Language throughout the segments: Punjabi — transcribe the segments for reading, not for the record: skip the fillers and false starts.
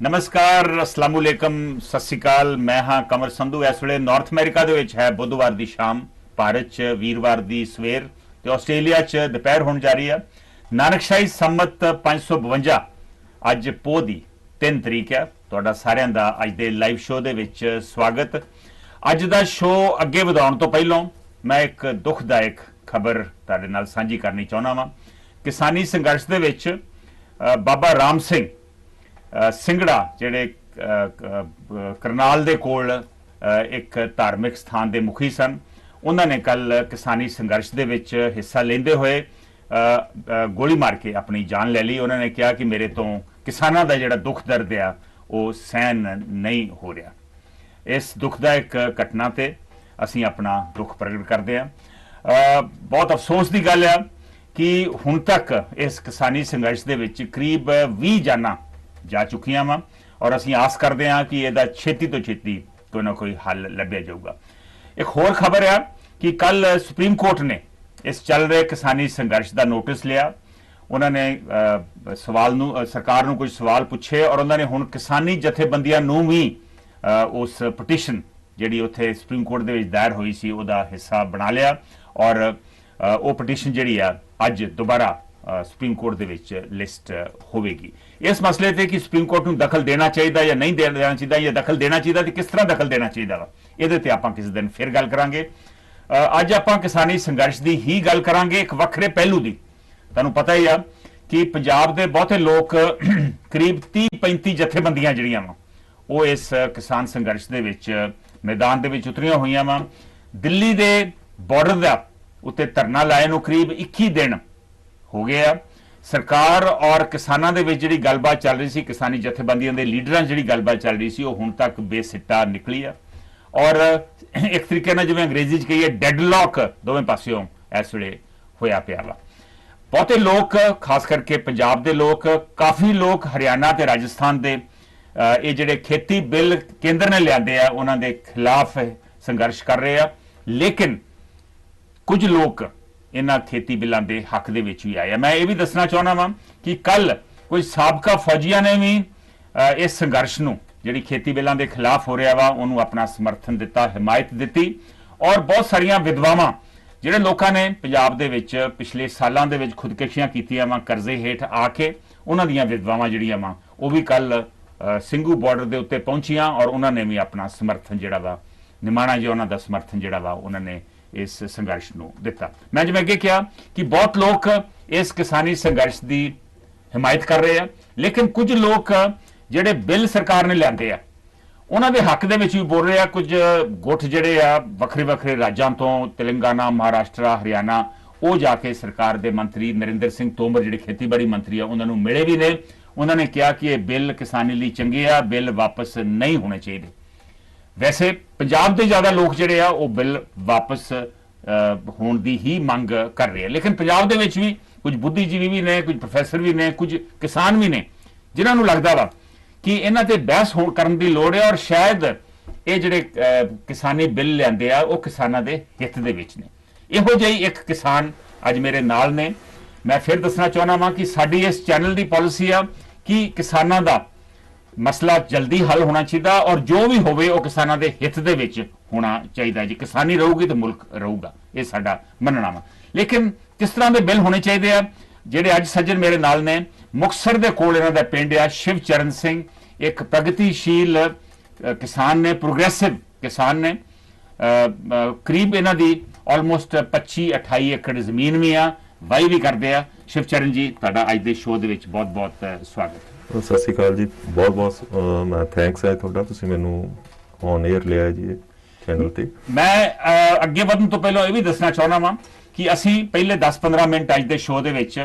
नमस्कार अस्सलाम वालेकुम सत श्री अकाल। मैं हाँ कमर संधू। इस वे नॉर्थ अमेरिका है बुधवार की शाम, भारत च वीरवार की सवेर तो आस्ट्रेलिया च दोपहर होने जा रही है। नानकशाही संमत 552 अज पोह की 3 तरीक है। तुहाडा सारिआं दा अज दे लाइव शो दे विच स्वागत। अज दा शो अगे वधाउण तो पहलों मैं एक दुखदायक खबर तुहाडे नाल सांझी करनी चाहुंदा वां। किसानी संघर्ष दे विच बाबा राम सिंह सिंगड़ा जिहड़े करनाल दे कोल एक धार्मिक स्थान के मुखी सन, उन्होंने कल किसानी संघर्ष दे विच हिस्सा लेंदे हुए गोली मार के अपनी जान ले ली। उन्होंने कहा कि मेरे तो किसानों का जिहड़ा दुख दर्द आ वो सहन नहीं हो रहा। इस दुखदायक घटना ते असीं अपना दुख प्रगट करते हैं। बहुत अफसोस की गल है कि हुण तक इस किसानी संघर्ष दे विच करीब 20 जाना जा चुकियां वा और असीं आस करते हैं कि यदा छेती तो छेती कोई ना कोई हल लभ्या जाऊगा। एक होर खबर है कि कल सुप्रीम कोर्ट ने इस चल रहे किसानी संघर्ष का नोटिस लिया। उन्होंने सवाल सरकार नूं कुछ सवाल पूछे और उन्होंने हुण किसानी जथेबंदियां नूं भी उस पटिशन जिहड़ी उत्थे सुप्रीम कोर्ट दे विच दायर हुई सी उहदा हिस्सा बना लिया और वो पटिशन जिहड़ी आ अज दोबारा सुप्रीम कोर्ट दे विच लिस्ट होवेगी। इस मसले ते कि सुप्रीम कोर्ट नूं दखल देना चाहिए या नहीं देना चाहिए, या दखल देना चाहिए तो किस तरह दखल देना चाहिए वा, इहदे ते आपां किसी दिन फिर गल करांगे। अज आपां किसानी संघर्ष की ही गल करांगे एक वखरे पहलू की। तुहानूं पता ही आ कि पंजाब दे बहुते लोग करीब 30-35 जथेबंदियां जिहड़ियां वा वो इस किसान संघर्ष दे विच मैदान दे विच उतरियां होईयां वा। दिल्ली दे बॉर्डर दा उत्ते धरना लाए नूं करीब 21 दिन हो गया। सरकार और किसानों के जी गलबात चल रही सी, किसानी जथेबंदियों के लीडर जी गलबात चल रही सी, वो हुण तक बेसिट्टा निकली है और एक तरीके ना जिवें अंग्रेजी च कहिए डेडलॉक दोवें पासियों इस वे होया पिया वा। बहुते लोग खास करके पंजाब के लोग, काफ़ी लोग हरियाणा ते राजस्थान के ये जिहड़े खेती बिल केंद्र ने लियादे आ उन्हां दे खिलाफ संघर्ष कर रहे हैं। लेकिन कुछ लोग इन्हां खेती बिलों के हक दे विच भी आए। मैं ये भी दसना चाहना वा कि कल कोई साबका फौजिया ने भी इस संघर्ष नूं जिहड़ी खेती बिलों के खिलाफ हो रहा वा उन्होंने अपना समर्थन दिता, हिमायत दी। और बहुत सारिया विधवावां जिहड़े लोगों ने पंजाब दे विच पिछले सालों के खुदकशियां कीतियां वा कर्जे हेठ आके, उन्हां दीयां विधवावां जिहड़ियां वा वो भी कल ਸਿੰਘੂ बॉर्डर के उत्ते पहुंचियां और उन्होंने भी अपना समर्थन जिहड़ा वा निमाणा जिहा उन्हां दा समर्थन जिहड़ा वा उन्होंने इस संघर्ष नूं दिता। मैं जिवें अगे कहा कि बहुत लोग इस किसानी संघर्ष की हिमायत कर रहे हैं, लेकिन कुछ लोग जिहड़े बिल सरकार ने लिआंदे आ उन्हां दे हक दे विच भी बोल रहे हैं। कुछ गुट जिहड़े आ वखरे वखरे राज्यां तो तेलंगाना, महाराष्ट्र, हरियाणा वो जाके सरकार के मंत्री नरिंदर सिंह तोमर जिहड़े खेतीबाड़ी मंत्री आ उन्हां नूं मिले भी ने। उन्होंने कहा कि यह बिल किसानी लई चंगे आ, बिल वापस नहीं होने चाहिए। वैसे पंजाब के ज्यादा लोग जिहड़े आ वो बिल वापस होने की ही मंग कर रहे हैं, लेकिन पंजाब दे विच भी कुछ बुद्धिजीवी भी ने, कुछ प्रोफैसर भी ने, कुछ किसान भी ने जिन्हां नूं लगदा वा कि इन्हां ते बहस करन दी लोड़ है और शायद ये जिहड़े किसानी बिल लिआंदे आ वो किसानां दे हित दे विच ने। इहो जिही एक किसान अज मेरे नाल ने। मैं फिर दसना चाहना वा कि साडी इस चैनल की पॉलिसी आ कि किसानां दा मसला जल्दी हल होना चाहिए और जो भी होवे वो किसानों के हित दे विच होना चाहिए। जी किसानी रहूगी तो मुल्क रहूगा, ये साडा मनना वा। लेकिन किस तरह के बिल होने चाहिए आ जिहड़े अज सज्जन मेरे नाल ने। मुक्तसर दे कोल इन्हां दा पिंड आ शिवचरण सिंह, एक प्रगतिशील किसान ने, प्रोग्रेसिव किसान ने। करीब इन्हां दी ऑलमोस्ट 25-28 एकड़ जमीन भी आ, वाही भी करते आ। शिवचरण जी तुहाडा अज दे शो दे विच बहुत बहुत स्वागत। सत श्री अकाल जी, बहुत बहुत मैं थैंक्स है तुहाडा, तुसीं मैनूं ऑन एयर लिया जी चैनल ते। मैं अगे वधन तो पहलों ये भी दसना चाहना वा कि असीं पहले 10-15 मिनट अज दे शो दे विच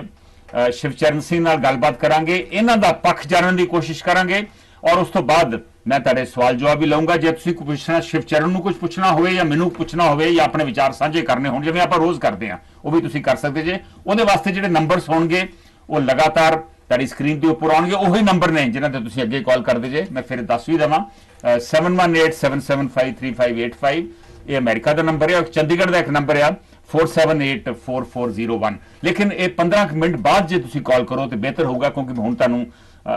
शिवचरण सिंह नाल गलबात करांगे, इन्हां दा पक्ष जानन की कोशिश करांगे और उस तो बाद मैं तुहाडे सवाल जवाब भी लऊंगा। जे तुसीं कुछ पुछना, शिवचरण नूं कुछ पुछना होवे या मैनूं पुछना होवे या अपने विचार साझे करने होण जिवें आपां रोज़ करदे हां वो भी तुसीं कर सकदे जे। उहदे वास्ते जिहड़े नंबर्स होणगे वो लगातार तुहाडी स्क्रीन के उपर आउणगे, उही नंबर ने जिन्हां ते तुसीं अगे कॉल करदे जे। मैं फिर दस भी देवां 7187753585 ये अमेरिका का नंबर है और चंडीगढ़ का एक नंबर है 47844001। लेकिन ये 15 मिनट बाद जो तुसीं कॉल करो तो बेहतर होगा क्योंकि हुण तुहानूं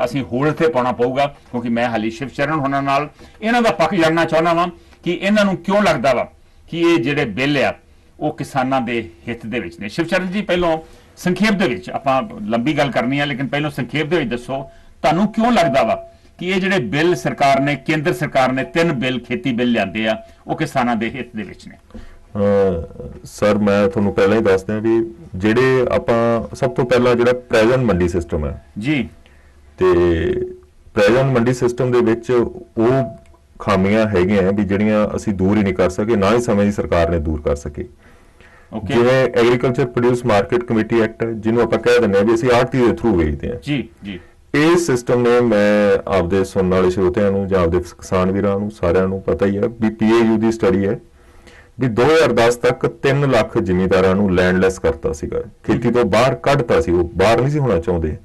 ਅਸੀਂ ਹੋਲਡ ਤੇ ਪਾਉਣਾ ਪਊਗਾ, ਕਿਉਂਕਿ ਮੈਂ ਹਾਲੀ ਸ਼ਿਵਚਰਨ ਹੋਣਾ ਨਾਲ ਇਹਨਾਂ ਦਾ ਪੱਖ ਜਾਣਨਾ ਚਾਹੁੰਦਾ ਵਾਂ ਕਿ ਇਹਨਾਂ ਨੂੰ ਕਿਉਂ ਲੱਗਦਾ ਵਾ ਕਿ ਇਹ ਜਿਹੜੇ ਬਿੱਲ ਆ ਉਹ ਕਿਸਾਨਾਂ ਦੇ ਹਿੱਤ ਦੇ ਵਿੱਚ ਨੇ। ਸ਼ਿਵਚਰਨ ਜੀ, ਪਹਿਲਾਂ ਸੰਖੇਪ ਦੇ ਵਿੱਚ, ਆਪਾਂ ਲੰਬੀ ਗੱਲ ਕਰਨੀ ਆ ਲੇਕਿਨ ਪਹਿਲਾਂ ਸੰਖੇਪ ਦੇ ਵਿੱਚ ਦੱਸੋ ਤੁਹਾਨੂੰ ਕਿਉਂ ਲੱਗਦਾ ਵਾ ਕਿ ਇਹ ਜਿਹੜੇ ਬਿੱਲ ਸਰਕਾਰ ਨੇ, ਕੇਂਦਰ ਸਰਕਾਰ ਨੇ 3 ਬਿੱਲ ਖੇਤੀ ਬਿੱਲ ਲਿਆਂਦੇ ਆ, ਉਹ ਕਿਸਾਨਾਂ ਦੇ ਹਿੱਤ ਦੇ ਵਿੱਚ ਨੇ? ਸਰ, ਮੈਂ ਤੁਹਾਨੂੰ ਪਹਿਲਾਂ ਹੀ ਦੱਸ ਦਿਆਂ ਵੀ ਜਿਹੜੇ ਆਪਾਂ ਸਭ ਤੋਂ ਪਹਿਲਾਂ ਜਿਹੜਾ ਪ੍ਰੈਜ਼ੈਂਟ ਮੰਡੀ ਸਿਸਟਮ ਹੈ ਜੀ, ਤੇ ਪ੍ਰੈਜ਼ੈਂਟ ਮੰਡੀ ਸਿਸਟਮ ਦੇ ਵਿੱਚ ਉਹ ਖਾਮੀਆਂ ਹੈਗੀਆਂ ਵੀ ਜਿਹੜੀਆਂ ਅਸੀਂ ਦੂਰ ਹੀ ਨਹੀਂ ਕਰ ਸਕੇ, ਨਾ ਹੀ ਸਮੇਂ ਦੀ ਸਰਕਾਰ ਨੇ ਦੂਰ ਕਰ ਸਕੇ। ਜਿਵੇਂ agriculture produce market committee act, ਜਿਹਨੂੰ ਆਪਾਂ ਕਹਿ ਦਿੰਦੇ ਹਾਂ ਵੀ ਅਸੀਂ ਆੜਤੀ ਦੇ ਥਰੂ ਵੇਚਦੇ ਹਾਂ। ਜੀ ਜੀ, ਇਹ ਸਿਸਟਮ ਨੇ, ਮੈਂ ਆਪਦੇ ਸੁਣਨ ਵਾਲੇ ਸਰੋਤਿਆਂ ਨੂੰ ਜਾਂ ਆਪਦੇ ਕਿਸਾਨ ਵੀਰਾਂ ਨੂੰ ਸਾਰਿਆਂ ਨੂੰ ਪਤਾ ਹੀ ਹੈ ਵੀ PAU ਦੀ ਸਟੱਡੀ ਹੈ ਵੀ 2010 ਤੱਕ 3 ਲੱਖ ਜ਼ਿਮੀਂਦਾਰਾਂ ਨੂੰ ਲੈਂਡਲੈਸ ਕਰਤਾ ਸੀਗਾ, ਖੇਤੀ ਤੋਂ ਬਾਹਰ ਕੱਢਤਾ ਸੀ, ਉਹ ਬਾਹਰ ਨਹੀਂ ਸੀ ਹੋਣਾ ਚਾਹੁੰਦੇ।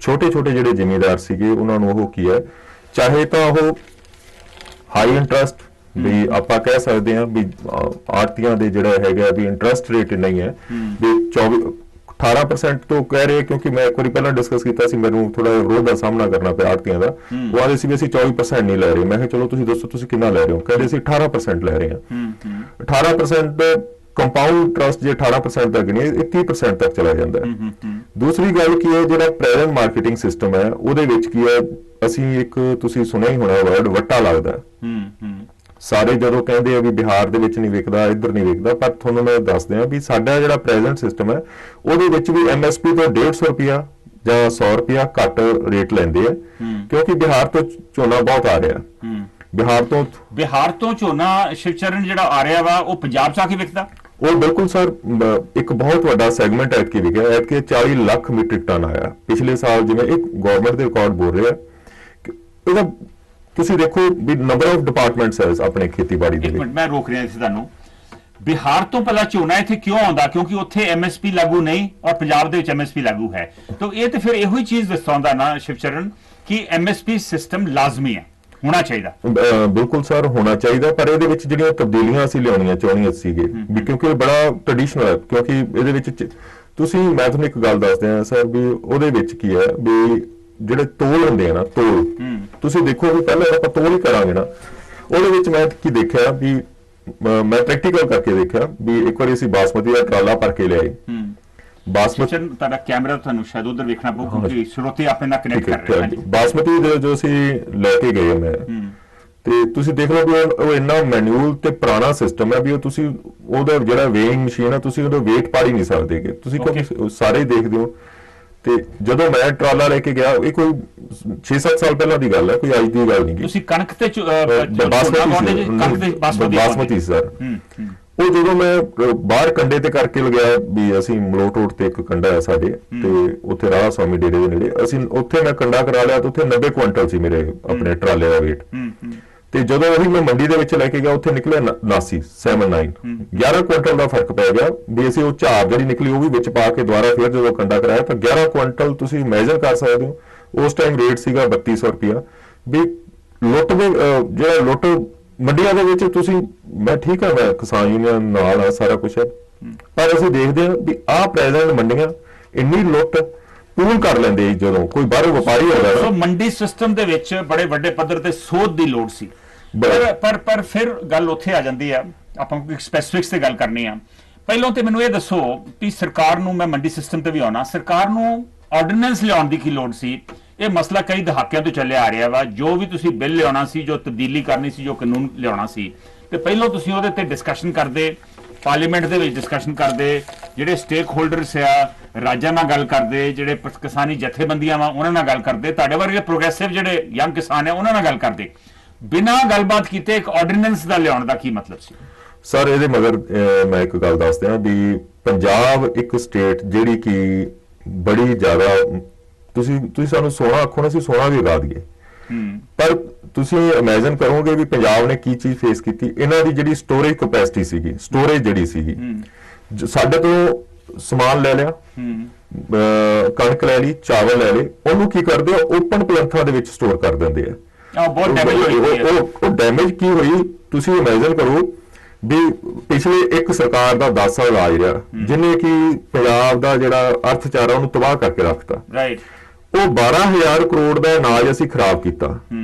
ਛੋਟੇ ਛੋਟੇ ਜਿਹੜੇ ਜ਼ਿਮੀਂਦਾਰ ਸੀਗੇ ਉਹਨਾਂ ਨੂੰ ਉਹ ਕੀ ਹੈ, ਚਾਹੇ ਤਾਂ ਉਹ ਹਾਈ ਇੰਟਰਸਟ, ਵੀ ਆਪਾਂ ਕਹਿ ਸਕਦੇ ਹਾਂ ਵੀ ਆੜਤੀਆਂ ਦੇ ਜਿਹੜਾ ਹੈਗਾ ਵੀ ਇੰਟਰਸਟ ਰੇਟ ਨਹੀਂ ਹੈ ਵੀ 18% ਤੋਂ ਕਹਿ ਰਹੇ, ਕਿਉਂਕਿ ਮੈਂ ਇੱਕ ਵਾਰੀ ਪਹਿਲਾਂ ਡਿਸਕਸ ਕੀਤਾ ਸੀ, ਮੈਨੂੰ ਥੋੜਾ ਵਿਰੋਧ ਦਾ ਸਾਹਮਣਾ ਕਰਨਾ ਪਿਆ ਆੜਤੀਆਂ ਦਾ। ਉਹ ਆਦੇ ਸੀ ਵੀ ਅਸੀਂ 24% ਨਹੀਂ ਲੈ ਰਹੇ। ਮੈਂ ਕਿਹਾ ਚਲੋ ਤੁਸੀਂ ਦੱਸੋ ਤੁਸੀਂ ਕਿੰਨਾ ਲੈ ਰਹੇ ਹੋ? ਕਹਿੰਦੇ ਅਸੀਂ 18% ਲੈ ਰਹੇ ਹਾਂ। 18% ਕੰਪਾਊਂਡ ਇੰਟਰਸਟ ਜੇ 18% ਤੱਕ ਨਹੀਂ, 21% ਤੱਕ ਚਲਾ ਜਾਂਦਾ ਹੈ। ਦੂਸਰੀ ਗੱਲ ਕੀ ਹੈ, ਜਿਹੜਾ ਪ੍ਰੈਜ਼ੈਂਟ ਮਾਰਕੀਟਿੰਗ ਸਿਸਟਮ ਹੈ ਉਹਦੇ ਵਿੱਚ ਕੀ ਹੈ, ਅਸੀਂ ਇੱਕ ਤੁਸੀਂ ਸੁਣਿਆ ਹੀ ਹੋਣਾ ਵਰਡ ਵੱਟਾ ਲੱਗਦਾ। ਸਾਰੇ ਜਦੋਂ ਕਹਿੰਦੇ ਆ ਵੀ ਬਿਹਾਰ ਦੇ ਵਿੱਚ ਨਹੀਂ ਵਿਕਦਾ, ਇੱਧਰ ਨਹੀਂ ਵਿਕਦਾ, ਪਰ ਤੁਹਾਨੂੰ ਮੈਂ ਦੱਸ ਦਿਆਂ ਵੀ ਸਾਡਾ ਜਿਹੜਾ ਪ੍ਰੈਜ਼ੈਂਟ ਸਿਸਟਮ ਹੈ ਉਹਦੇ ਵਿੱਚ ਵੀ MSP ਤੋਂ 150 ਰੁਪਿਆ ਜਾਂ 100 ਰੁਪਿਆ ਘੱਟ ਰੇਟ ਲੈਂਦੇ ਆ, ਕਿਉਂਕਿ ਬਿਹਾਰ ਤੋਂ ਝੋਨਾ ਬਹੁਤ ਆ ਰਿਹਾ। ਬਿਹਾਰ ਤੋਂ ਝੋਨਾ ਸ਼ਿਵਚਰਨ ਜਿਹੜਾ ਆ ਰਿਹਾ ਵਾ ਉਹ ਪੰਜਾਬ ਚ ਆ ਕੇ ਵਿਕਦਾ? ਉਹ ਬਿਲਕੁਲ ਸਰ, ਇੱਕ ਬਹੁਤ ਵੱਡਾ ਸੈਗਮੈਂਟ ਐਤਕੀ ਵਿਕਿਆ। ਐਤਕੀ 40 ਲੱਖ ਮੀਟ੍ਰਿਕ ਟਨ ਆਇਆ। ਪਿਛਲੇ ਸਾਲ ਜਿਵੇਂ ਇੱਕ ਗਵਰਨਮੈਂਟ ਦੇ ਰਿਕਾਰਡ ਬੋਲ ਰਿਹਾ, ਇਹਦਾ ਤੁਸੀਂ ਦੇਖੋ ਵੀ ਨੰਬਰ ਆਫ ਡਿਪਾਰਟਮੈਂਟਸ ਹੈ ਆਪਣੇ ਖੇਤੀਬਾੜੀ ਦੇ ਵਿੱਚ। ਮੈਂ ਰੋਕ ਰਿਹਾ ਸੀ ਤੁਹਾਨੂੰ, ਬਿਹਾਰ ਤੋਂ ਪਹਿਲਾਂ ਝੋਨਾ ਇੱਥੇ ਕਿਉਂ ਆਉਂਦਾ? ਕਿਉਂਕਿ ਉੱਥੇ MSP ਲਾਗੂ ਨਹੀਂ ਔਰ ਪੰਜਾਬ ਦੇ ਵਿੱਚ MSP ਲਾਗੂ ਹੈ। ਤਾਂ ਇਹ ਤੇ ਫਿਰ ਇਹੋ ਹੀ ਚੀਜ਼ ਦਰਸਾਉਂਦਾ ਨਾ ਸ਼ਿਵਚਰਨ ਕਿ MSP ਸਿਸਟਮ ਲਾਜ਼ਮੀ ਹੈ, ਹੋਣਾ ਚਾਹੀਦਾ। ਬਿਲਕੁਲ ਸਰ, ਹੋਣਾ ਚਾਹੀਦਾ, ਪਰ ਇਹਦੇ ਵਿੱਚ ਜਿਹੜੀਆਂ ਤਬਦੀਲੀਆਂ ਅਸੀਂ ਲਿਆਉਣੀਆਂ ਚਾਹੁੰਦੀਆਂ ਸੀਗੇ ਵੀ, ਕਿਉਂਕਿ ਇਹ ਬੜਾ ਟ੍ਰੈਡੀਸ਼ਨਲ ਹੈ। ਕਿਉਂਕਿ ਇਹਦੇ ਵਿੱਚ ਤੁਸੀਂ, ਮੈਂ ਤੁਹਾਨੂੰ ਇੱਕ ਗੱਲ ਦੱਸਦੇ ਹਾਂ ਸਰ ਵੀ ਉਹਦੇ ਵਿੱਚ ਕੀ ਹੈ ਵੀ ਜਿਹੜੇ ਤੋਲ ਹੁੰਦੇ ਆ ਨਾ, ਤੋਲ ਤੁਸੀਂ ਦੇਖੋ ਵੀ ਪਹਿਲਾਂ ਆਪਾਂ ਤੋਲ ਹੀ ਕਰਾਂਗੇ ਨਾ, ਉਹਦੇ ਵਿੱਚ ਮੈਂ ਕੀ ਦੇਖਿਆ ਵੀ ਮੈਂ ਪ੍ਰੈਕਟੀਕਲ ਕਰਕੇ ਦੇਖਿਆ ਵੀ ਇੱਕ ਵਾਰੀ ਅਸੀਂ ਬਾਸਮਤੀ ਦਾ ਟਰਾਲਾ ਭਰ ਕੇ ਲਿਆਏ। ਬਾਸਮਤੀ ਤੁਹਾਡਾ ਕੈਮਰਾ ਤੁਹਾਨੂੰ ਸ਼ਾਇਦ ਉਧਰ ਵੇਖਣਾ ਪਊ ਕਿਉਂਕਿ ਸਰੋਤੇ ਆਪਣੇ ਨਾਲ ਕਨੈਕਟ ਕਰ ਰਹੇ ਹਨ। ਬਾਸਮਤੀ ਦੇ ਜੋ ਅਸੀਂ ਲੈ ਕੇ ਗਏ ਮੈਂ, ਤੇ ਤੁਸੀਂ ਦੇਖ ਲਓ ਵੀ ਉਹ ਇੰਨਾ ਮੈਨੂਅਲ ਤੇ ਪੁਰਾਣਾ ਸਿਸਟਮ ਹੈ ਵੀ ਉਹ ਤੁਸੀਂ ਉਹਦਾ ਜਿਹੜਾ ਵੇਇੰਗ ਮਸ਼ੀਨ ਹੈ ਤੁਸੀਂ ਉਹਦਾ weight ਪਾ ਹੀ ਨਹੀਂ ਸਕਦੇ। ਤੁਸੀਂ ਕਿਉਂਕਿ ਸਾਰੇ ਹੀ ਦੇਖਦੇ ਹੋ। ਤੇ ਜਦੋਂ ਮੈਂ ਟਰਾਲਾ ਲੈ ਕੇ ਗਿਆ, ਇਹ ਕੋਈ 6-7 ਸਾਲ ਪਹਿਲਾਂ ਦੀ ਗੱਲ ਹੈ, ਕੋਈ ਅੱਜ ਦੀ ਗੱਲ ਨਹੀਂ। ਤੁਸੀਂ ਕਣਕ ਤੇ ਬਾਸਮਤੀ ਸਰ, ਉਹ ਜਦੋਂ ਮੈਂ ਬਾਹਰ ਕੰਡੇ ਤੇ ਕਰਕੇ ਲਗਿਆ ਵੀ ਅਸੀਂ ਮਲੋਟ ਰੋਡ ਤੇ ਇੱਕ ਕੰਡਾ ਹੈ ਸਾਡੇ, ਤੇ ਉੱਥੇ ਰਾਧਾ ਸਵਾਮੀ ਡੇਰੇ ਦੇ ਨੇੜੇ, ਅਸੀਂ ਉੱਥੇ ਮੈਂ ਕੰਡਾ ਕਰਾ ਲਿਆ ਤੇ ਉੱਥੇ 90 ਕੁਇੰਟਲ ਸੀ ਮੇਰੇ ਆਪਣੇ ਟਰਾਲੇ ਦਾ weight। ਤੇ ਜਦੋਂ ਉਹੀ ਮੈਂ ਮੰਡੀ ਦੇ ਵਿੱਚ ਲੈ ਕੇ ਗਿਆ ਉੱਥੇ ਨਿਕਲਿਆ 79 11 ਕੁਇੰਟਲ ਦਾ ਫਰਕ ਪੈ ਗਿਆ ਵੀ ਅਸੀਂ ਉਹ ਝਾੜ ਜਿਹੜੀ ਨਿਕਲੀ ਉਹ ਵੀ ਵਿੱਚ ਪਾ ਕੇ ਦੁਬਾਰਾ ਫਿਰ ਜਦੋਂ ਕੰਡਾ ਕਰਾਇਆ ਤਾਂ 11 ਕੁਇੰਟਲ ਤੁਸੀਂ ਮੈਜ਼ਰ ਕਰ ਸਕਦੇ ਹੋ। ਉਸ ਟਾਈਮ ਰੇਟ ਸੀਗਾ 3200 ਰੁਪਇਆ। ਵੀ ਲੁੱਟ ਦੇ ਜਿਹੜਾ ਲੁੱਟ ਮੰਡੀਆਂ ਦੇ ਵਿੱਚ ਤੁਸੀਂ, ਮੈਂ ਠੀਕ ਹੈ, ਮੈਂ ਕਿਸਾਨ ਯੂਨੀਅਨ ਨਾਲ ਆ, ਸਾਰਾ ਕੁਛ ਹੈ, ਪਰ ਅਸੀਂ ਦੇਖਦੇ ਹਾਂ ਵੀ ਆਹ ਪ੍ਰੈਜ਼ੈਂਟ ਮੰਡੀਆਂ ਇੰਨੀ ਲੁੱਟ ਪੂਲ ਕਰ ਲੈਂਦੇ ਜਦੋਂ ਕੋਈ ਬਾਹਰੋਂ ਵਪਾਰੀ ਆਉਂਦਾ। ਸੋ ਮੰਡੀ ਸਿਸਟਮ ਦੇ ਵਿੱਚ ਬੜੇ ਵੱਡੇ ਪੱਧਰ ਤੇ ਸੋਧ ਦੀ ਲੋੜ ਸੀ, ਪਰ ਫਿਰ ਗੱਲ ਉੱਥੇ ਆ ਜਾਂਦੀ ਆ, ਆਪਾਂ ਕੋਈ ਸਪੈਸਿਫਿਕਸ ਤੇ ਗੱਲ ਕਰਨੀ ਆ। ਪਹਿਲਾਂ ਤੇ ਮੈਨੂੰ ਇਹ ਦੱਸੋ ਕਿ ਸਰਕਾਰ ਨੂੰ, ਮੈਂ ਮੰਡੀ ਸਿਸਟਮ ਤੇ ਵੀ ਆਉਣਾ, ਸਰਕਾਰ ਨੂੰ ਆਰਡੀਨੈਂਸ ਲਿਆਉਣ ਦੀ ਕੀ ਲੋੜ ਸੀ? ਇਹ ਮਸਲਾ ਕਈ ਦਹਾਕਿਆਂ ਤੋਂ ਚੱਲਿਆ ਆ ਰਿਹਾ ਵਾ। ਜੋ ਵੀ ਤੁਸੀਂ ਬਿੱਲ ਲਿਆਉਣਾ ਸੀ, ਜੋ ਤਬਦੀਲੀ ਕਰਨੀ ਸੀ, ਜੋ ਕਾਨੂੰਨ ਲਿਆਉਣਾ ਸੀ, ਤੇ ਪਹਿਲਾਂ ਤੁਸੀਂ ਉਹਦੇ ਤੇ ਡਿਸਕਸ਼ਨ ਕਰਦੇ, ਪਾਰਲੀਮੈਂਟ ਦੇ ਵਿੱਚ ਡਿਸਕਸ਼ਨ ਕਰਦੇ, ਜਿਹੜੇ ਸਟੇਕ ਹੋਲਡਰਸ ਆ ਰਾਜਾਂ ਨਾਲ ਗੱਲ ਕਰਦੇ, ਜਿਹੜੇ ਕਿਸਾਨੀ ਜਥੇਬੰਦੀਆਂ ਵਾ ਉਹਨਾਂ ਨਾਲ ਗੱਲ ਕਰਦੇ, ਤੁਹਾਡੇ ਵਰਗੇ ਪ੍ਰੋਗਰੈਸਿਵ ਜਿਹੜੇ ਯੰਗ ਕਿਸਾਨ ਆ ਉਹਨਾਂ ਨਾਲ ਗੱਲ ਕਰਦੇ। ਬਿਨਾਂ ਗੱਲਬਾਤ ਕੀਤੇ ਇੱਕ ਆਰਡੀਨੈਂਸ ਦਾ ਲਿਆਉਣ ਦਾ ਕੀ ਮਤਲਬ ਸੀ? ਸਰ, ਇਹਦੇ ਮਗਰ ਮੈਂ ਇੱਕ ਗੱਲ ਦੱਸ ਦਿਆਂ ਵੀ ਪੰਜਾਬ ਇੱਕ ਸਟੇਟ ਜਿਹੜੀ ਕਿ ਬੜੀ ਜ਼ਿਆਦਾ, ਤੁਸੀਂ ਸਾਨੂੰ ਸੋਨਾ ਆਖੋ ਨਾ, ਅਸੀਂ ਸੋਨਾ ਵੀ ਉਗਾ ਦਈਏ, ਪਰ ਤੁਸੀਂ ਇਮੇਜਿਨ ਕਰੋਗੇ ਵੀ ਪੰਜਾਬ ਨੇ ਕੀ ਚੀਜ਼ ਫੇਸ ਕੀਤੀ। ਇਹਨਾਂ ਦੀ ਜਿਹੜੀ ਸਟੋਰੇਜ ਕੈਪੈਸਿਟੀ ਸੀਗੀ, ਸਟੋਰੇਜ ਜਿਹੜੀ ਸੀਗੀ, ਸਾਡੇ ਤੋਂ ਸਮਾਨ ਲੈ ਲਿਆ, ਕਣਕ ਲੈ ਲਈ, ਚਾਵਲ ਲੈ ਲਏ, ਉਹਨੂੰ ਕੀ ਕਰਦੇ ਆ, ਓਪਨ ਪਲੰਥਾਂ ਦੇ ਵਿੱਚ ਸਟੋਰ ਕਰ ਦਿੰਦੇ ਆ। ਉਹ ਡੈਮੇਜ ਕੀ ਹੋਈ ਤੁਸੀਂ ਇਮੇਜਿਨ ਕਰੋ ਵੀ ਪਿਛਲੇ ਇੱਕ ਸਰਕਾਰ ਦਾ 10 ਸਾਲ ਰਾਜ ਰਿਹਾ ਜਿਹਨੇ ਕਿ ਪੰਜਾਬ ਦਾ ਜਿਹੜਾ ਅਰਥਚਾਰਾ ਉਹਨੂੰ ਤਬਾਹ ਕਰਕੇ ਰੱਖਤਾ। ਉਹ 12,000 ਕਰੋੜ ਦਾ ਅਨਾਜ ਅਸੀਂ ਖਰਾਬ ਕੀਤਾ,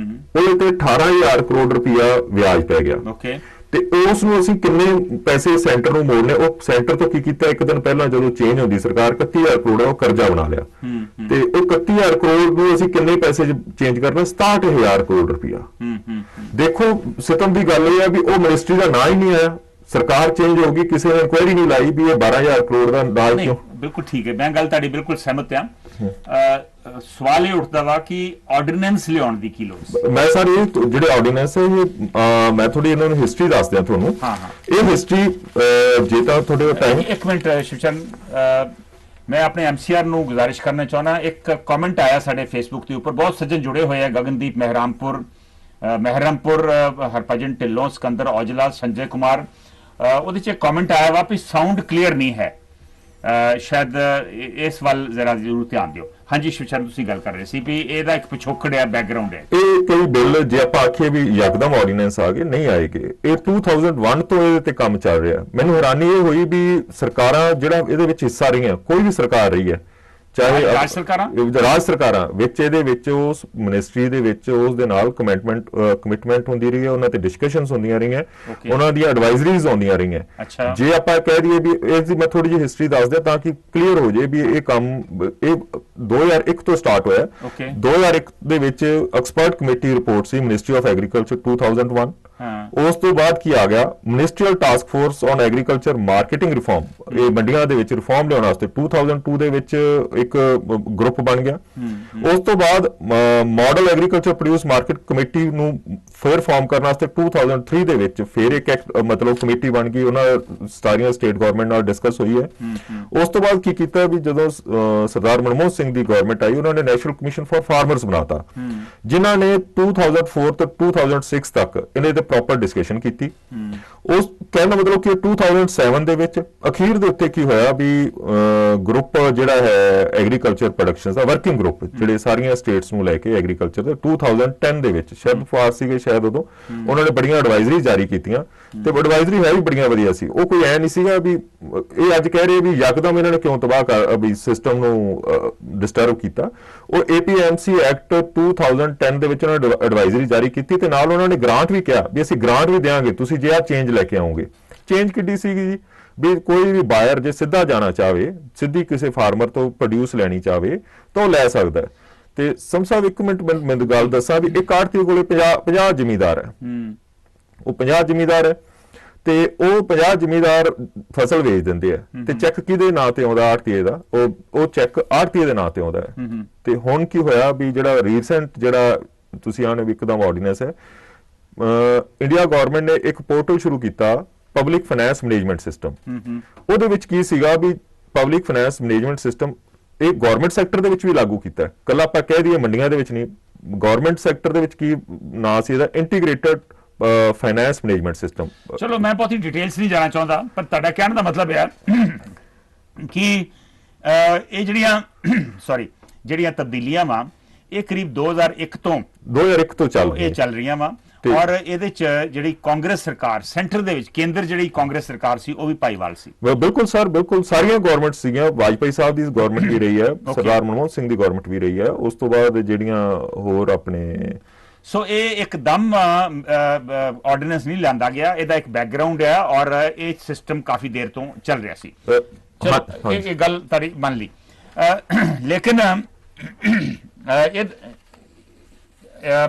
ਉਹਦੇ ਤੇ 18,000 ਕਰੋੜ ਰੁਪਇਆ ਵਿਆਜ ਪੈ ਗਿਆ। ਓਕੇ, ਤੇ ਉਸ ਨੂੰ ਅਸੀਂ ਕਿੰਨੇ ਪੈਸੇ ਸੈਂਟਰ ਨੂੰ ਮੋੜਨੇ, ਉਹ ਸੈਂਟਰ ਤੋਂ ਕੀ ਕੀਤਾ, ਇੱਕ ਦਿਨ ਪਹਿਲਾਂ ਜਦੋਂ ਚੇਂਜ ਹੁੰਦੀ ਸਰਕਾਰ 31,000 ਕਰੋੜ ਉਹ ਕਰਜ਼ਾ ਬਣਾ ਲਿਆ, ਤੇ ਉਹ 31,000 ਕਰੋੜ ਨੂੰ ਅਸੀਂ ਕਿੰਨੇ ਪੈਸੇ ਚੇਂਜ ਕਰਨਾ, 67,000 ਕਰੋੜ ਰੁਪਇਆ। ਦੇਖੋ ਸਿਤਮ ਦੀ ਗੱਲ ਇਹ ਹੈ ਵੀ ਉਹ ਮਿਨਿਸਟਰੀ ਦਾ ਨਾਂ ਹੀ ਨਹੀਂ ਆਇਆ, ਸਰਕਾਰ ਚੇਂਜ ਹੋ ਗਈ, ਕਿਸੇ ਨੇ ਇਨਕੁਆਇਰੀ ਨਹੀਂ ਲਾਈ ਵੀ ਇਹ 12,000 ਕਰੋੜ ਦਾ ਦਾਲ ਕਿਉਂ। ਬਿਲਕੁਲ ਠੀਕ ਹੈ, ਮੈਂ ਗੱਲ ਤੁਹਾਡੀ ਬਿਲਕੁਲ ਸਹਿਮਤ ਹਾਂ। ਸਵਾਲ ਇਹ ਉੱਠਦਾ ਵਾ ਕਿ ਆਰਡੀਨੈਂਸ ਲਿਆਉਣ ਦੀ ਕੀ ਲੋੜ ਸੀ। ਮੈਂ ਸਰ ਇਹ ਜਿਹੜੇ ਆਰਡੀਨੈਂਸ ਹੈ ਇਹ ਮੈਂ ਥੋੜੀ ਇਹਨਾਂ ਨੂੰ ਹਿਸਟਰੀ ਦੱਸ ਦਿਆਂ ਤੁਹਾਨੂੰ। ਇਹ ਹਿਸਟਰੀ ਜੇ ਤਾਂ ਤੁਹਾਡੇ ਟਾਈਮ, ਇੱਕ ਮਿੰਟ ਸ਼ਿਵਚਰਨ, ਮੈਂ ਆਪਣੇ ਐਮਸੀਆਰ ਨੂੰ ਗੁਜ਼ਾਰਿਸ਼ ਕਰਨਾ ਚਾਹੁੰਦਾ, ਇੱਕ ਕਮੈਂਟ ਆਇਆ ਸਾਡੇ ਫੇਸਬੁੱਕ ਦੇ ਉੱਪਰ, ਬਹੁਤ ਸੱਜਣ ਜੁੜੇ ਹੋਏ ਆ, ਗਗਨਦੀਪ ਮਹਿਰਮਪੁਰ, ਹਰਭਜਨ ਢਿੱਲੋਂ, ਸਿਕੰਦਰ ਔਜਲਾ, ਸੰਜੇ ਕੁਮਾਰ, ਉਹਦੇ 'ਚ ਇੱਕ ਕਮੈਂਟ ਆਇਆ ਵਾ ਵੀ ਸਾਊਂਡ ਕਲੀਅਰ ਨਹੀਂ ਹੈ, ਸ਼ਾਇਦ ਇਸ ਵੱਲ ਜ਼ਰਾ ਜ਼ਰੂਰ ਧਿਆਨ ਦਿਓ। ਹਾਂਜੀ ਸ਼ਿਵਚਰਨ, ਤੁਸੀਂ ਗੱਲ ਕਰ ਰਹੇ ਸੀ ਵੀ ਇਹਦਾ ਇੱਕ ਪਿਛੋਕੜ ਹੈ, ਬੈਕਗ੍ਰਾਉਂਡ ਹੈ। ਇਹ ਕਈ ਬਿੱਲ ਜੇ ਆਪਾਂ ਆਖੀਏ ਵੀ ਯਕਦਮ ਆਰਡੀਨੈਂਸ ਆ ਗਏ, ਨਹੀਂ ਆਏਗੇ, ਇਹ 2001 ਤੋਂ ਇਹਦੇ ਤੇ ਕੰਮ ਚੱਲ ਰਿਹਾ। ਮੈਨੂੰ ਹੈਰਾਨੀ ਇਹ ਹੋਈ ਵੀ ਸਰਕਾਰਾਂ ਜਿਹੜਾ ਇਹਦੇ ਵਿੱਚ ਹਿੱਸਾ ਰਹੀਆਂ, ਕੋਈ ਵੀ ਸਰਕਾਰ ਰਹੀ ਹੈ, ਚਾਹੇ ਰਾਜ ਸਰਕਾਰਾਂ ਵਿੱਚ, ਇਹਦੇ ਵਿੱਚ ਉਸ ਮਿਨਿਸਟਰੀ ਦੇ ਵਿੱਚ ਉਸ ਦੇ ਨਾਲ ਕਮਿਟਮੈਂਟ ਹੁੰਦੀ ਰਹੀ ਹੈ, ਉਹਨਾਂ ਤੇ ਡਿਸਕਸ਼ਨਸ ਹੁੰਦੀਆਂ ਰਹੀਆਂ, ਉਹਨਾਂ ਦੀਆਂ ਐਡਵਾਈਜ਼ਰੀਜ਼ ਆਉਂਦੀਆਂ ਰਹੀਆਂ। ਜੇ ਆਪਾਂ ਕਹਿ ਦਈਏ ਵੀ ਇਸ ਦੀ ਮੈਂ ਥੋੜੀ ਜਿਹੀ ਹਿਸਟਰੀ ਦੱਸ ਦਿਆਂ ਤਾਂ ਕਿ ਕਲੀਅਰ ਹੋ ਜਾਏ ਵੀ ਇਹ ਕੰਮ ਇਹ 2001 ਤੋਂ ਸਟਾਰਟ ਹੋਇਆ। 2001 ਦੇ ਵਿੱਚ expert committee report C ministry of agriculture 2001। ਉਸ ਤੋਂ ਬਾਅਦ ਕੀ ਆ ਗਿਆ, ministerial task force on agriculture marketing reform, ਇਹ ਮੰਡੀਆਂ ਦੇ ਵਿੱਚ ਰਿਫਾਰਮ ਲਿਆਉਣ ਵਾਸਤੇ 2002 ਦੇ ਵਿੱਚ ਇੱਕ ਗਰੁੱਪ ਬਣ ਗਿਆ। ਉਸ ਤੋਂ ਬਾਅਦ model agriculture produce market committee ਨੂੰ ਫਿਰ ਫਾਰਮ ਕਰਨ ਵਾਸਤੇ 2003 ਦੇ ਵਿੱਚ ਫਿਰ ਇੱਕ ਮਤਲਬ ਕਮੇਟੀ ਬਣ ਗਈ, ਉਹਨਾਂ ਸਾਰੀਆਂ ਸਟੇਟ ਗਵਰਨਮੈਂਟ ਨਾਲ ਡਿਸਕਸ ਹੋਈ ਹੈ। ਉਸ ਤੋਂ ਬਾਅਦ ਕੀ ਕੀਤਾ ਵੀ ਜਦੋਂ ਸਰਦਾਰ ਮਨਮੋਹਨ ਸਿੰਘ ਦੀ ਗਵਰਨਮੈਂਟ ਆਈ, ਉਹਨਾਂ ਨੇ ਨੈਸ਼ਨਲ ਕਮਿਸ਼ਨ ਫਾਰ ਫਾਰਮਰਸ ਬਣਾਤਾ, ਜਿਨ੍ਹਾਂ ਨੇ 2004 ਤੋਂ 2006 ਤੱਕ ਇਹਨਾਂ ਦੇ ਪ੍ਰੋਪਰ ਡਿਸਕਸ਼ਨ ਕੀਤੀ। ਉਸ ਕਹਿਣ ਦਾ ਮਤਲਬ ਕਿ 2007 ਦੇ ਵਿੱਚ ਅਖੀਰ ਦੇ ਉੱਤੇ ਕੀ ਹੋਇਆ ਵੀ ਗਰੁੱਪ ਜਿਹੜਾ ਹੈ ਐਗਰੀਕਲਚਰ ਪ੍ਰੋਡਕਸ਼ਨਸ ਦਾ ਵਰਕਿੰਗ ਗਰੁੱਪ, ਜਿਹੜੇ ਸਾਰੀਆਂ ਸਟੇਟਸ ਨੂੰ ਲੈ ਕੇ ਐਗਰੀਕਲਚਰ ਦੇ 2010 ਦੇ ਵਿੱਚ ਸ਼ਰਦ ਪਵਾਰ ਸੀਗੇ ਸ਼ਾਇਦ ਉਦੋਂ, ਉਹਨਾਂ ਨੇ ਬੜੀਆਂ ਐਡਵਾਈਜ਼ਰੀ ਜਾਰੀ ਕੀਤੀਆਂ, ਤੇ ਐਡਵਾਈਜ਼ਰੀ ਹੈ ਵੀ ਬੜੀਆਂ ਵਧੀਆ ਸੀ। ਉਹ ਕੋਈ ਐ ਨਹੀਂ ਸੀਗਾ ਵੀ ਇਹ ਅੱਜ ਕਹਿ ਰਹੇ ਵੀ ਯਕਦਮ ਇਹਨਾਂ ਨੇ ਕਿਉਂ ਤਬਾਹ ਕਰ ਵੀ ਸਿਸਟਮ ਨੂੰ ਡਿਸਟਰਬ ਕੀਤਾ। ਉਹ APMC ਐਕਟ 2010 ਦੇ ਵਿੱਚ ਉਹਨਾਂ ਨੇ ਐਡਵਾਈਜ਼ਰੀ ਜਾਰੀ ਕੀਤੀ, ਤੇ ਨਾਲ ਉਹਨਾਂ ਨੇ ਗ੍ਰਾਂਟ ਵੀ ਕਿਹਾ ਵੀ ਅਸੀਂ ਗ੍ਰਾਂਟ ਵੀ ਦੇਵਾਂਗੇ ਤੁਸੀਂ ਜੇ ਆਹ ਚੇਂਜ ਲੈ ਕੇ ਆਓਗੇ। ਚੇਂਜ ਕਿੱਡੀ ਸੀਗੀ ਜੀ ਵੀ ਕੋਈ ਵੀ ਬਾਇਰ ਜੇ ਸਿੱਧਾ ਜਾਣਾ ਚਾਹਵੇ, ਸਿੱਧੀ ਕਿਸੇ ਫਾਰਮਰ ਤੋਂ ਪ੍ਰੋਡਿਊਸ ਲੈਣੀ ਚਾਹਵੇ ਤਾਂ ਉਹ ਲੈ ਸਕਦਾ। ਤੇ ਸਮਸਾ ਇੱਕ ਮਿੰਟ ਮੈਨੂੰ ਗੱਲ ਦੱਸਾਂ ਵੀ ਇੱਕ ਆੜ੍ਹਤੀ ਕੋਲੇ 50 ਜ਼ਿਮੀਂਦਾਰ ਹੈ, ਉਹ 50 ਜ਼ਿਮੀਂਦਾਰ ਹੈ, ਤੇ ਉਹ 50 ਜ਼ਿਮੀਂਦਾਰ ਫਸਲ ਵੇਚ ਦਿੰਦੇ ਆ, ਤੇ ਚੈੱਕ ਕਿਹਦੇ ਨਾਂ ਤੇ ਆਉਂਦਾ, ਆੜ੍ਹਤੀਏ ਦਾ, ਉਹ ਚੈੱਕ ਆੜ੍ਹਤੀਏ ਦੇ ਨਾਂ ਤੇ ਆਉਂਦਾ ਹੈ। ਤੇ ਹੁਣ ਕੀ ਹੋਇਆ ਵੀ ਜਿਹੜਾ ਰੀਸੈਂਟ ਜਿਹੜਾ ਤੁਸੀਂ ਆਨੇ ਵੀ ਇੱਕਦਮ ਆਰਡੀਨੈਂਸ ਹੈ, ਇੰਡੀਆ ਗਵਰਨਮੈਂਟ ਨੇ ਇੱਕ ਪੋਰਟਲ ਸ਼ੁਰੂ ਕੀਤਾ ਪਬਲਿਕ ਫਾਈਨੈਂਸ ਮੈਨੇਜਮੈਂਟ ਸਿਸਟਮ। ਉਹਦੇ ਵਿੱਚ ਕੀ ਸੀਗਾ ਵੀ ਪਬਲਿਕ ਫਾਈਨੈਂਸ ਮੈਨੇਜਮੈਂਟ ਸਿਸਟਮ ਇਹ ਗਵਰਨਮੈਂਟ ਸੈਕਟਰ ਦੇ ਵਿੱਚ ਵੀ ਲਾਗੂ ਕੀਤਾ, ਕੱਲਾ ਆਪਾਂ ਕਹਿ ਦਈਏ ਮੰਡੀਆਂ ਦੇ ਵਿੱਚ ਨਹੀਂ, ਗਵਰਨਮੈਂਟ ਸੈਕਟਰ ਦੇ ਵਿੱਚ ਕੀ ਨਾਂ ਸੀ ਇਹਦਾ, ਇੰਟੀਗ੍ਰੇਟਡ ਫਾਈਨੈਂਸ ਮੈਨੇਜਮੈਂਟ ਸਿਸਟਮ। ਚਲੋ ਮੈਂ ਬਹੁਤੀ ਡਿਟੇਲਸ ਨਹੀਂ ਜਾਣਾ ਚਾਹੁੰਦਾ, ਪਰ ਤੁਹਾਡਾ ਕਹਿਣ ਦਾ ਮਤਲਬ ਹੈ ਕਿ ਇਹ ਜਿਹੜੀਆਂ ਤਬਦੀਲੀਆਂ ਵਾ ਇਹ ਕਰੀਬ 2001 ਤੋਂ ਚੱਲ ਰਹੀਆਂ ਵਾ, ਔਰ ਇਹਦੇ ਚ ਜਿਹੜੀ ਕਾਂਗਰਸ ਸਰਕਾਰ ਸੈਂਟਰ ਦੇ ਵਿੱਚ, ਕੇਂਦਰ ਜਿਹੜੀ ਕਾਂਗਰਸ ਸਰਕਾਰ ਸੀ ਉਹ ਵੀ ਭਾਈਵਾਲ ਸੀ। ਬਿਲਕੁਲ ਸਰ, ਬਿਲਕੁਲ ਸਾਰੀਆਂ ਗਵਰਨਮੈਂਟ ਸੀਗੀਆਂ, ਵਾਜਪਾਈ ਸਾਹਿਬ ਦੀ ਗਵਰਨਮੈਂਟ ਵੀ ਰਹੀ ਹੈ, ਸਰਦਾਰ ਮਨਮੋਹਨ ਸਿੰਘ ਦੀ ਗਵਰਨਮੈਂਟ ਵੀ ਰਹੀ ਹੈ, ਉਸ ਤੋਂ ਬਾਅਦ ਜਿਹੜੀਆਂ ਹੋਰ ਆਪਣੇ। ਸੋ ਇਹ ਇੱਕਦਮ ਆਰਡੀਨੈਂਸ ਨਹੀਂ ਲਿਆਂਦਾ ਗਿਆ, ਇਹਦਾ ਇੱਕ ਬੈਕਗ੍ਰਾਉਂਡ ਹੈ, ਔਰ ਇਹ ਸਿਸਟਮ ਕਾਫੀ ਦੇਰ ਤੋਂ ਚੱਲ ਰਿਹਾ ਸੀ। ਚਲੋ ਇਹ ਗੱਲ ਤੁਹਾਡੀ ਮੰਨ ਲਈ, ਲੇਕਿਨ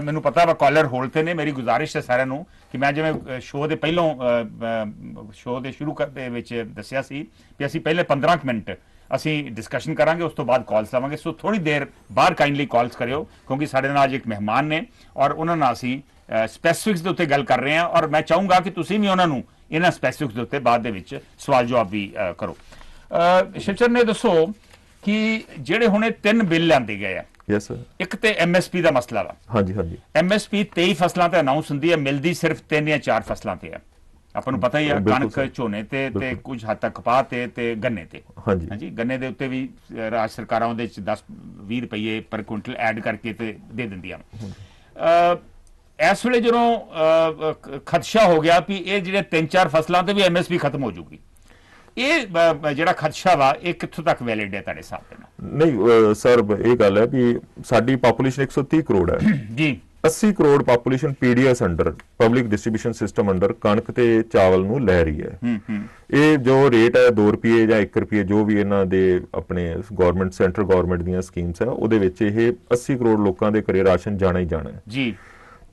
ਮੈਨੂੰ ਪਤਾ ਵਾ ਕਾਲਰ ਹੋਲਡ ਤੇ ਨੇ। ਮੇਰੀ ਗੁਜ਼ਾਰਿਸ਼ ਹੈ ਸਾਰਿਆਂ ਨੂੰ ਕਿ ਮੈਂ ਜਿਵੇਂ ਸ਼ੋਅ ਦੇ ਪਹਿਲੋਂ ਸ਼ੋਅ ਦੇ ਸ਼ੁਰੂ ਦੇ ਵਿੱਚ ਦੱਸਿਆ ਸੀ ਕਿ ਅਸੀਂ ਪਹਿਲੇ 15 ਮਿੰਟ ਅਸੀਂ ਡਿਸਕਸ਼ਨ ਕਰਾਂਗੇ, ਉਸ ਤੋਂ ਬਾਅਦ ਕਾਲਸ ਲਵਾਂਗੇ। ਸੋ ਥੋੜੀ ਦੇਰ ਬਾਹਰ ਕਾਈਂਡਲੀ ਕਾਲਸ ਕਰਿਓ, ਕਿਉਂਕਿ ਸਾਡੇ ਨਾਲ ਅੱਜ ਇੱਕ ਮਹਿਮਾਨ ਨੇ ਔਰ ਉਹਨਾਂ ਨਾਲ ਅਸੀਂ ਸਪੈਸੀਫਿਕਸ ਦੇ ਉੱਤੇ ਗੱਲ ਕਰ ਰਹੇ ਹਾਂ, ਔਰ ਮੈਂ ਚਾਹੂੰਗਾ ਕਿ ਤੁਸੀਂ ਵੀ ਉਹਨਾਂ ਨੂੰ ਇਹਨਾਂ ਸਪੈਸੀਫਿਕਸ ਦੇ ਉੱਤੇ ਬਾਅਦ ਦੇ ਵਿੱਚ ਸਵਾਲ ਜਵਾਬ ਵੀ ਕਰੋ। ਸ਼ਿਵਚਰਨ ਨੇ ਦੱਸੋ ਕਿ ਜਿਹੜੇ ਹੁਣੇ 3 ਬਿੱਲ ਲਿਆਂਦੇ ਗਏ ਆ, ਯੈਸ ਸਰ, ਇੱਕ ਤੇ MSP ਦਾ ਮਸਲਾ ਵਾ। ਹਾਂਜੀ ਹਾਂਜੀ, MSP 23 ਫਸਲਾਂ ਤੇ ਅਨਾਉਂਸ ਹੁੰਦੀ ਹੈ, ਮਿਲਦੀ ਸਿਰਫ 3 ਜਾਂ 4 ਫਸਲਾਂ ਤੇ ਹੈ। ਆਪਾਂ ਨੂੰ ਪਤਾ ਹੀ ਹੈ, ਕਣਕ, ਝੋਨੇ ਤੇ ਕੁਝ ਹੱਦ ਤੱਕ ਕਪਾਹ ਤੇ ਗੰਨੇ ਤੇ। ਹਾਂਜੀ, ਗੰਨੇ ਦੇ ਉੱਤੇ ਵੀ ਰਾਜ ਸਰਕਾਰਾਂ ਉਹਦੇ ਚ 10-20 ਰੁਪਏ ਪਰ ਕੁਇੰਟਲ ਐਡ ਕਰਕੇ ਤੇ ਦੇ ਦਿੰਦੀਆਂ। ਇਸ ਵੇਲੇ ਜਦੋਂ ਖਦਸ਼ਾ ਹੋ ਗਿਆ ਵੀ ਇਹ ਜਿਹੜੇ 3-4 ਫਸਲਾਂ ਤੇ ਵੀ MSP ਖਤਮ ਹੋ ਜੂਗੀ, ਇਹ ਜਿਹੜਾ ਖਦਸ਼ਾ ਵਾ ਇਹ ਕਿੱਥੋਂ ਤੱਕ ਵੈਲਿਡ ਹੈ ਤੁਹਾਡੇ ਹਿਸਾਬ ਦੇ ਨਾਲ? ਨਹੀਂ ਸਰ, ਇਹ ਗੱਲ ਹੈ ਵੀ ਸਾਡੀ ਪਾਪੂਲੇਸ਼ਨ 130 ਕਰੋੜ ਹੈ। ਜੀ 80 crore population PDS under public distribution system under ਕਣਕ ਤੇ ਚਾਵਲ ਨੂੰ ਲੈ ਰਹੀ ਹੈ। ਇਹ ਜੋ ਰੇਟ ਹੈ 2 ਰੁਪਏ ਜਾਂ 1 ਰੁਪਏ ਜੋ ਵੀ ਇਹਨਾਂ ਦੇ ਆਪਣੇ ਗਵਰਨਮੈਂਟ ਸੈਂਟਰਲ ਗਵਰਨਮੈਂਟ ਦੀਆਂ ਸਕੀਮਸ ਹੈ ਉਹਦੇ ਵਿੱਚ ਇਹ 80 ਕਰੋੜ ਲੋਕਾਂ ਦੇ ਘਰੇ ਰਾਸ਼ਨ ਜਾਣਾ ਹੀ ਜਾਣਾ ਹੈ ਜੀ।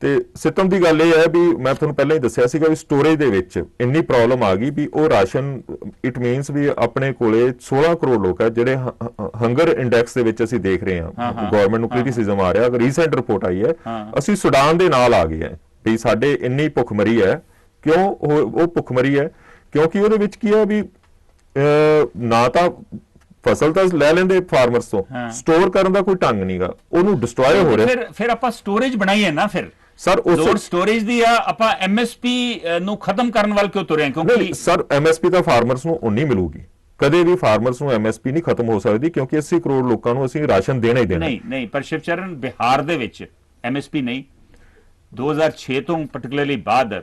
ਤੇ ਸਿਸਟਮ ਦੀ ਗੱਲ ਇਹ ਹੈ ਵੀ ਮੈਂ ਤੁਹਾਨੂੰ ਪਹਿਲਾਂ ਹੀ ਦੱਸਿਆ ਸੀਗਾ ਵੀ ਸਟੋਰੇਜ ਦੇ ਵਿੱਚ ਇੰਨੀ ਪ੍ਰੋਬਲਮ ਆ ਗਈ ਵੀ ਉਹ ਰਾਸ਼ਨ ਇਟ ਮੀਨਸ ਵੀ ਆਪਣੇ ਕੋਲੇ 16 ਕਰੋੜ ਲੋਕ ਹੈ ਜਿਹੜੇ ਹੰਗਰ ਇੰਡੈਕਸ ਦੇ ਵਿੱਚ ਅਸੀਂ ਦੇਖ ਰਹੇ ਹਾਂ ਗਵਰਨਮੈਂਟ ਨੂੰ ਕ੍ਰਿਟਿਸਿਜ਼ਮ ਆ ਰਿਹਾ। ਰੀਸੈਂਟ ਰਿਪੋਰਟ ਆਈ ਹੈ ਅਸੀਂ ਸੁਡਾਨ ਦੇ ਨਾਲ ਆ ਗਏ ਹਾਂ ਵੀ ਸਾਡੇ ਇੰਨੀ ਭੁੱਖਮਰੀ ਹੈ। ਕਿਉਂ ਉਹ ਭੁੱਖਮਰੀ ਹੈ? ਕਿਉਂਕਿ ਉਹਦੇ ਵਿੱਚ ਕੀ ਹੈ ਵੀ ਨਾ ਤਾਂ ਫਸਲ ਤਾਂ ਲੈ ਲੈਂਦੇ ਫਾਰਮਰਸ ਤੋਂ, ਸਟੋਰ ਕਰਨ ਦਾ ਕੋਈ ਢੰਗ ਨਹੀਂਗਾ, ਉਹਨੂੰ ਡਿਸਟਰੋਏ ਹੋ ਰਿਹਾ। ਫਿਰ ਆਪਾਂ ਸਟੋਰੇਜ ਬਣਾਈਏ ਨਾ, ਫਿਰ ਸਰ ਲੋੜ ਸਟੋਰੇਜ ਦੀ ਆ, ਆਪਾਂ ਐਮਐਸਪੀ ਨੂੰ ਖਤਮ ਕਰਨ ਵੱਲ ਕਿਉਂ ਤੁਰੇ? ਕਿਉਂਕਿ ਸਰ ਐਮਐਸਪੀ ਤਾਂ ਫਾਰਮਰਸ ਨੂੰ ਉਨੀ ਮਿਲੂਗੀ, ਕਦੇ ਵੀ ਫਾਰਮਰਸ ਨੂੰ ਐਮਐਸਪੀ ਨਹੀਂ ਖਤਮ ਹੋ ਸਕਦੀ ਕਿਉਂਕਿ 80 ਕਰੋੜ ਲੋਕਾਂ ਨੂੰ ਅਸੀਂ ਰਾਸ਼ਨ ਦੇਣਾ ਹੀ ਦੇਣਾ। ਨਹੀਂ ਪਰ ਸ਼ਿਵਚਰਨ, ਬਿਹਾਰ ਦੇ ਵਿੱਚ ਐਮਐਸਪੀ ਨਹੀਂ 2006 ਤੋਂ ਪਾਰਟਿਕੂਲਰਲੀ ਬਾਅਦ,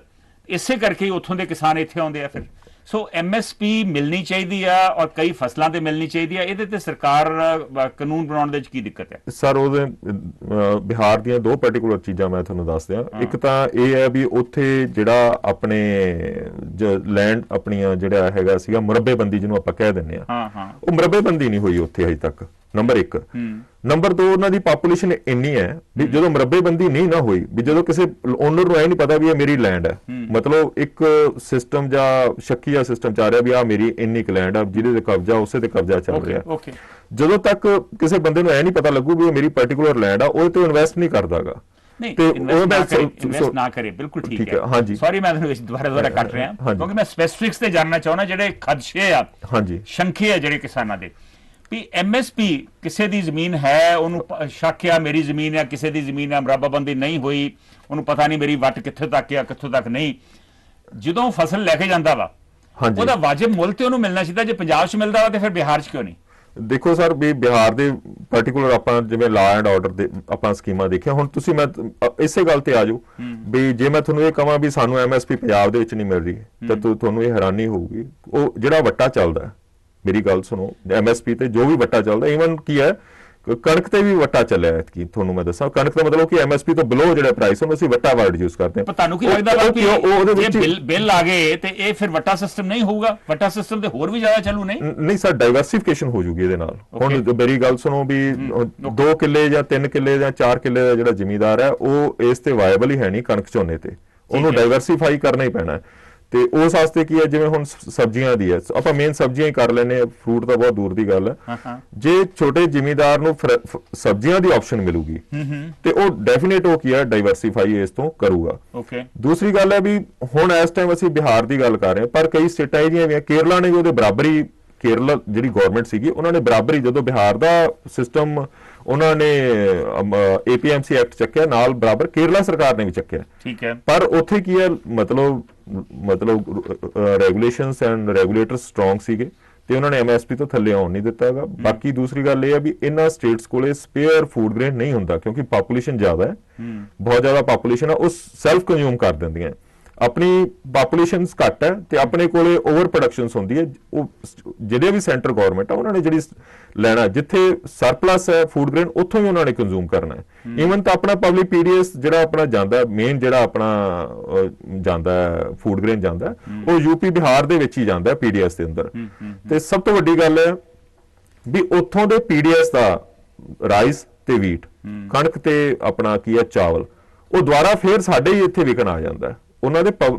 ਇਸੇ ਕਰਕੇ ਉੱਥੋਂ ਦੇ ਕਿਸਾਨ ਇੱਥੇ ਆਉਂਦੇ ਆ। ਫਿਰ ਸੋ ਐਮਐਸਪੀ ਮਿਲਣੀ ਚਾਹੀਦੀ ਆ ਔਰ ਕਈ ਫਸਲਾਂ ਤੇ ਮਿਲਣੀ ਚਾਹੀਦੀ ਆ। ਇਹਦੇ ਤੇ ਸਰਕਾਰ ਕਾਨੂੰਨ ਬਣਾਉਣ ਦੇ ਵਿੱਚ ਕੀ ਦਿੱਕਤ ਹੈ? ਸਰ ਉਹਦੇ ਬਿਹਾਰ ਦੀਆਂ ਦੋ ਪਾਰਟਿਕੂਲਰ ਚੀਜ਼ਾਂ ਮੈਂ ਤੁਹਾਨੂੰ ਦੱਸ ਦਿਆਂ। ਇੱਕ ਤਾਂ ਇਹ ਹੈ ਵੀ ਉੱਥੇ ਜਿਹੜਾ ਆਪਣੇ ਲੈਂਡ ਆਪਣੀਆਂ ਜਿਹੜਾ ਹੈਗਾ ਸੀਗਾ ਮੁਰੱਬੇਬੰਦੀ ਜਿਹਨੂੰ ਆਪਾਂ ਕਹਿ ਦਿੰਦੇ ਆ, ਉਹ ਮੁਰੱਬੇਬੰਦੀ ਨਹੀਂ ਹੋਈ ਉੱਥੇ ਅਜੇ ਤੱਕ, ਨੰਬਰ 1। ਨੰਬਰ 2, ਉਹਨਾਂ ਦੀ ਪਾਪੂਲੇਸ਼ਨ ਇੰਨੀ ਹੈ ਵੀ ਜਦੋਂ ਮੁਰੱਬੇਬੰਦੀ ਨਹੀਂ ਨਾ ਹੋਈ, ਵੀ ਜਦੋਂ ਕਿਸੇ ਓਨਰ ਨੂੰ ਇਹ ਨਹੀਂ ਪਤਾ ਵੀ ਇਹ ਮੇਰੀ ਲੈਂਡ ਹੈ, ਮਤਲਬ ਇੱਕ ਸਿਸਟਮ ਜਾਂ ਸ਼ੱਕੀਆ ਸਿਸਟਮ ਚੱਲ ਰਿਹਾ ਵੀ ਆ ਮੇਰੀ ਇੰਨੀ ਕੁ ਲੈਂਡ ਆ ਜਿਹਦੇ ਤੇ ਕਬਜ਼ਾ ਉਸੇ ਤੇ ਕਬਜ਼ਾ ਚੱਲ ਰਿਹਾ। ਜਦੋਂ ਤੱਕ ਕਿਸੇ ਬੰਦੇ ਨੂੰ ਇਹ ਨਹੀਂ ਪਤਾ ਲੱਗੂ ਵੀ ਇਹ ਮੇਰੀ ਪਾਰਟਿਕੂਲਰ ਲੈਂਡ ਆ, ਉਹਦੇ ਤੇ ਇਨਵੈਸਟ ਨਹੀਂ ਕਰਦਾਗਾ। ਇਨਵੈਸਟ ਨਾ ਕਰੇ, ਬਿਲਕੁਲ ਠੀਕ ਹੈ। ਹਾਂਜੀ, ਸੌਰੀ ਮੈਂ ਤੁਹਾਨੂੰ ਦੁਬਾਰਾ ਕੱਟ ਰਿਹਾ ਕਿਉਂਕਿ ਮੈਂ ਸਪੈਸਿਫਿਕਸ ਤੇ ਜਾਣਨਾ ਚਾਹੁੰਦਾ, ਜਿਹੜੇ ਖਦਸ਼ੇ ਆ, ਸ਼ੰਕੇ ਆ ਜਿਹੜੇ ਕਿਸਾਨਾਂ ਦੇ ਵੀ ਐਮਐਸਪੀ ਕਿਸੇ ਦੀ ਜ਼ਮੀਨ ਹੈ, ਉਹਨੂੰ ਸ਼ੱਕ ਆ ਮੇਰੀ ਜ਼ਮੀਨ ਆ, ਕਿਸੇ ਦੀ ਜ਼ਮੀਨ ਆ, ਮੁਰੱਬਾਬੰਦੀ ਨਹੀਂ ਹੋਈ, ਉਹਨੂੰ ਪਤਾ ਨਹੀਂ ਮੇਰੀ ਵੱਟ ਕਿੱਥੇ ਤੱਕ ਆ ਕਿੱਥੋਂ ਤੱਕ ਨਹੀਂ, ਜਦੋਂ ਫਸਲ ਲੈ ਕੇ ਜਾਂਦਾ ਵਾ ਉਹਦਾ ਵਾਜਿਬ ਮੁੱਲ ਤੇ ਉਹਨੂੰ ਮਿਲਣਾ ਚਾਹੀਦਾ। ਜੇ ਪੰਜਾਬ 'ਚ ਮਿਲਦਾ ਵਾ ਤੇ ਫਿਰ ਬਿਹਾਰ 'ਚ ਕਿਉਂ ਨਹੀਂ? ਦੇਖੋ ਸਰ, ਵੀ ਬਿਹਾਰ ਦੇ ਪਾਰਟਿਕੂਲਰ ਆਪਾਂ ਜਿਵੇਂ ਲਾ ਐਂਡ ਆਰਡਰ ਦੇ ਆਪਾਂ ਸਕੀਮਾਂ ਦੇਖਿਆ, ਹੁਣ ਤੁਸੀਂ ਮੈਂ ਇਸੇ ਗੱਲ ਤੇ ਆ ਜਾਓ ਵੀ ਜੇ ਮੈਂ ਤੁਹਾਨੂੰ ਇਹ ਕਹਾਂ ਵੀ ਸਾਨੂੰ ਐਮਐਸਪੀ ਪੰਜਾਬ ਦੇ ਵਿੱਚ ਨਹੀਂ ਮਿਲ ਰਹੀ ਤਾਂ ਤੁਹਾਨੂੰ ਇਹ ਹੈਰਾਨੀ ਹੋਊਗੀ। ਉਹ ਜਿਹੜਾ ਵੱਟਾ ਚੱਲਦਾ, ਮੇਰੀ ਗੱਲ ਸੁਣੋ, ਐਮਐਸਪੀ ਤੇ ਜੋ ਵੀ ਵੱਟਾ ਚੱਲਦਾ, ਈਵਨ ਕੀ ਹੈ ਕਣਕ ਤੇ ਵੀ ਵੱਟਾ ਚੱਲਿਆ ਐਤਕੀ, ਤੁਹਾਨੂੰ ਮੈਂ ਦੱਸਾਂ ਕਣਕ ਦਾ ਮਤਲਬ ਕਿ ਐਮਐਸਪੀ ਤੋਂ ਬਿਲੋ ਜਿਹੜਾ ਪ੍ਰਾਈਸ ਉਹਨੂੰ ਅਸੀਂ ਵੱਟਾ ਵਰਡ ਯੂਜ਼ ਕਰਦੇ ਹਾਂ। ਤੁਹਾਨੂੰ ਕੀ ਲੱਗਦਾ ਵਾ ਕਿ ਜੇ ਬਿੱਲ ਆ ਗਏ ਤੇ ਇਹ ਫਿਰ ਵੱਟਾ ਸਿਸਟਮ ਨਹੀਂ ਹੋਊਗਾ? ਵੱਟਾ ਸਿਸਟਮ ਤੇ ਹੋਰ ਵੀ ਜ਼ਿਆਦਾ ਚੱਲੂ ਨਹੀਂ ਸਰ, ਡਾਈਵਰਸਿਫਿਕੇਸ਼ਨ ਹੋ ਜੂਗੀ ਇਹਦੇ ਨਾਲ। ਹੁਣ ਮੇਰੀ ਗੱਲ ਸੁਣੋ ਵੀ 2 ਕਿੱਲੇ ਜਾਂ 3 ਕਿੱਲੇ ਜਾਂ 4 ਕਿੱਲੇ ਦਾ ਜਿਹੜਾ ਜ਼ਿਮੀਂਦਾਰ ਹੈ ਉਹ ਇਸ ਤੇ ਵਾਇਬਲ ਹੀ ਹੈ ਨਹੀਂ ਕਣਕ ਝੋਨੇ ਤੇ, ਉਹਨੂੰ ਡਾਈਵਰਸਿਫਾਈ ਕਰਨਾ ਹੀ ਪੈਣਾ। ਤੇ ਉਸ ਵਾਸਤੇ ਕੀ ਹੈ, ਜਿਵੇਂ ਹੁਣ ਸਬਜ਼ੀਆਂ ਦੀ ਹੈ, ਆਪਾਂ ਮੇਨ ਸਬਜ਼ੀਆਂ ਹੀ ਕਰ ਲੈਨੇ, ਫਰੂਟ ਤਾਂ ਬਹੁਤ ਦੂਰ ਦੀ ਗੱਲ ਹੈ। ਜੇ ਛੋਟੇ ਜ਼ਿਮੀਂਦਾਰ ਨੂੰ ਸਬਜ਼ੀਆਂ ਦੀ ਆਪਸ਼ਨ ਮਿਲੂਗੀ ਤੇ ਉਹ ਡੈਫੀਨੇਟ ਉਹ ਕੀ ਹੈ ਡਾਈਵਰਸਿਫਾਈ ਇਸ ਤੋਂ ਕਰੂਗਾ। ਦੂਸਰੀ ਗੱਲ ਹੈ ਵੀ ਹੁਣ ਇਸ ਟਾਈਮ ਅਸੀਂ ਬਿਹਾਰ ਦੀ ਗੱਲ ਕਰ ਰਹੇ ਹਾਂ, ਪਰ ਕਈ ਸਟੇਟਾਂ ਇਹਦੀਆਂ ਵੀ, ਕੇਰਲਾ ਨੇ ਵੀ ਉਹਦੇ ਬਰਾਬਰੀ, ਕੇਰਲਾ ਜਿਹੜੀ ਗਵਰਨਮੈਂਟ ਸੀਗੀ ਉਹਨਾਂ ਨੇ ਬਰਾਬਰੀ, ਜਦੋਂ ਬਿਹਾਰ ਦਾ ਸਿਸਟਮ ਉਹਨਾਂ ਨੇ APMC ਐਕਟ ਚੱਕਿਆ ਨਾਲ ਬਰਾਬਰ ਕੇਰਲਾ ਸਰਕਾਰ ਨੇ ਵੀ ਚੱਕਿਆ। ਠੀਕ ਹੈ, ਪਰ ਉੱਥੇ ਕੀ ਹੈ ਮਤਲਬ ਰੈਗੂਲੇਸ਼ਨਸ ਐਂਡ ਰੈਗੂਲੇਟਰਸ ਸਟਰੋਂਗ ਸੀਗੇ ਤੇ ਉਹਨਾਂ ਨੇ ਐਮਐਸਪੀ ਤੋਂ ਥੱਲੇ ਆਉਣ ਨਹੀਂ ਦਿੱਤਾ ਹੈਗਾ। ਬਾਕੀ ਦੂਸਰੀ ਗੱਲ ਇਹ ਹੈ ਵੀ ਇਹਨਾਂ ਸਟੇਟਸ ਕੋਲੇ ਸਪੇਅਰ ਫੂਡ ਗ੍ਰੇਨ ਨਹੀਂ ਹੁੰਦਾ ਕਿਉਂਕਿ ਪਾਪੂਲੇਸ਼ਨ ਜ਼ਿਆਦਾ ਹੈ, ਬਹੁਤ ਜ਼ਿਆਦਾ ਪਾਪੂਲੇਸ਼ਨ ਹੈ, ਉਹ ਸੈਲਫ ਕੰਜ਼ਿਊਮ ਕਰ ਦਿੰਦੀਆਂ। ਆਪਣੀ ਪਾਪੂਲੇਸ਼ਨ ਘੱਟ ਹੈ ਤੇ ਆਪਣੇ ਕੋਲੇ ਓਵਰ ਪ੍ਰੋਡਕਸ਼ਨਸ ਹੁੰਦੀ ਹੈ। ਉਹ ਜਿਹੜੇ ਵੀ ਸੈਂਟਰ ਗਵਰਨਮੈਂਟ ਆ ਉਹਨਾਂ ਨੇ ਜਿਹੜੀ ਲੈਣਾ, ਜਿੱਥੇ ਸਰਪਲਸ ਹੈ ਫੂਡ ਗ੍ਰੇਨ ਉੱਥੋਂ ਹੀ ਉਹਨਾਂ ਨੇ ਕੰਜ਼ੂਮ ਕਰਨਾ ਹੈ। ਈਵਨ ਤਾਂ ਆਪਣਾ ਪਬਲਿਕ ਪੀਡੀਐਸ ਜਿਹੜਾ ਆਪਣਾ ਜਾਂਦਾ ਮੇਨ, ਜਿਹੜਾ ਆਪਣਾ ਜਾਂਦਾ ਫੂਡ ਗ੍ਰੇਨ ਜਾਂਦਾ ਉਹ ਯੂਪੀ ਬਿਹਾਰ ਦੇ ਵਿੱਚ ਹੀ ਜਾਂਦਾ ਪੀਡੀਐਸ ਦੇ ਅੰਦਰ। ਤੇ ਸਭ ਤੋਂ ਵੱਡੀ ਗੱਲ ਹੈ ਵੀ ਉੱਥੋਂ ਦੇ ਪੀਡੀਐਸ ਦਾ ਰਾਈਸ ਤੇ ਵੀਟ, ਕਣਕ ਤੇ ਆਪਣਾ ਕੀ ਹੈ ਚਾਵਲ, ਉਹ ਦੁਬਾਰਾ ਫੇਰ ਸਾਡੇ ਹੀ ਇੱਥੇ ਵਿਕਣ ਆ ਜਾਂਦਾ। ਉਹਨਾਂ ਦੇ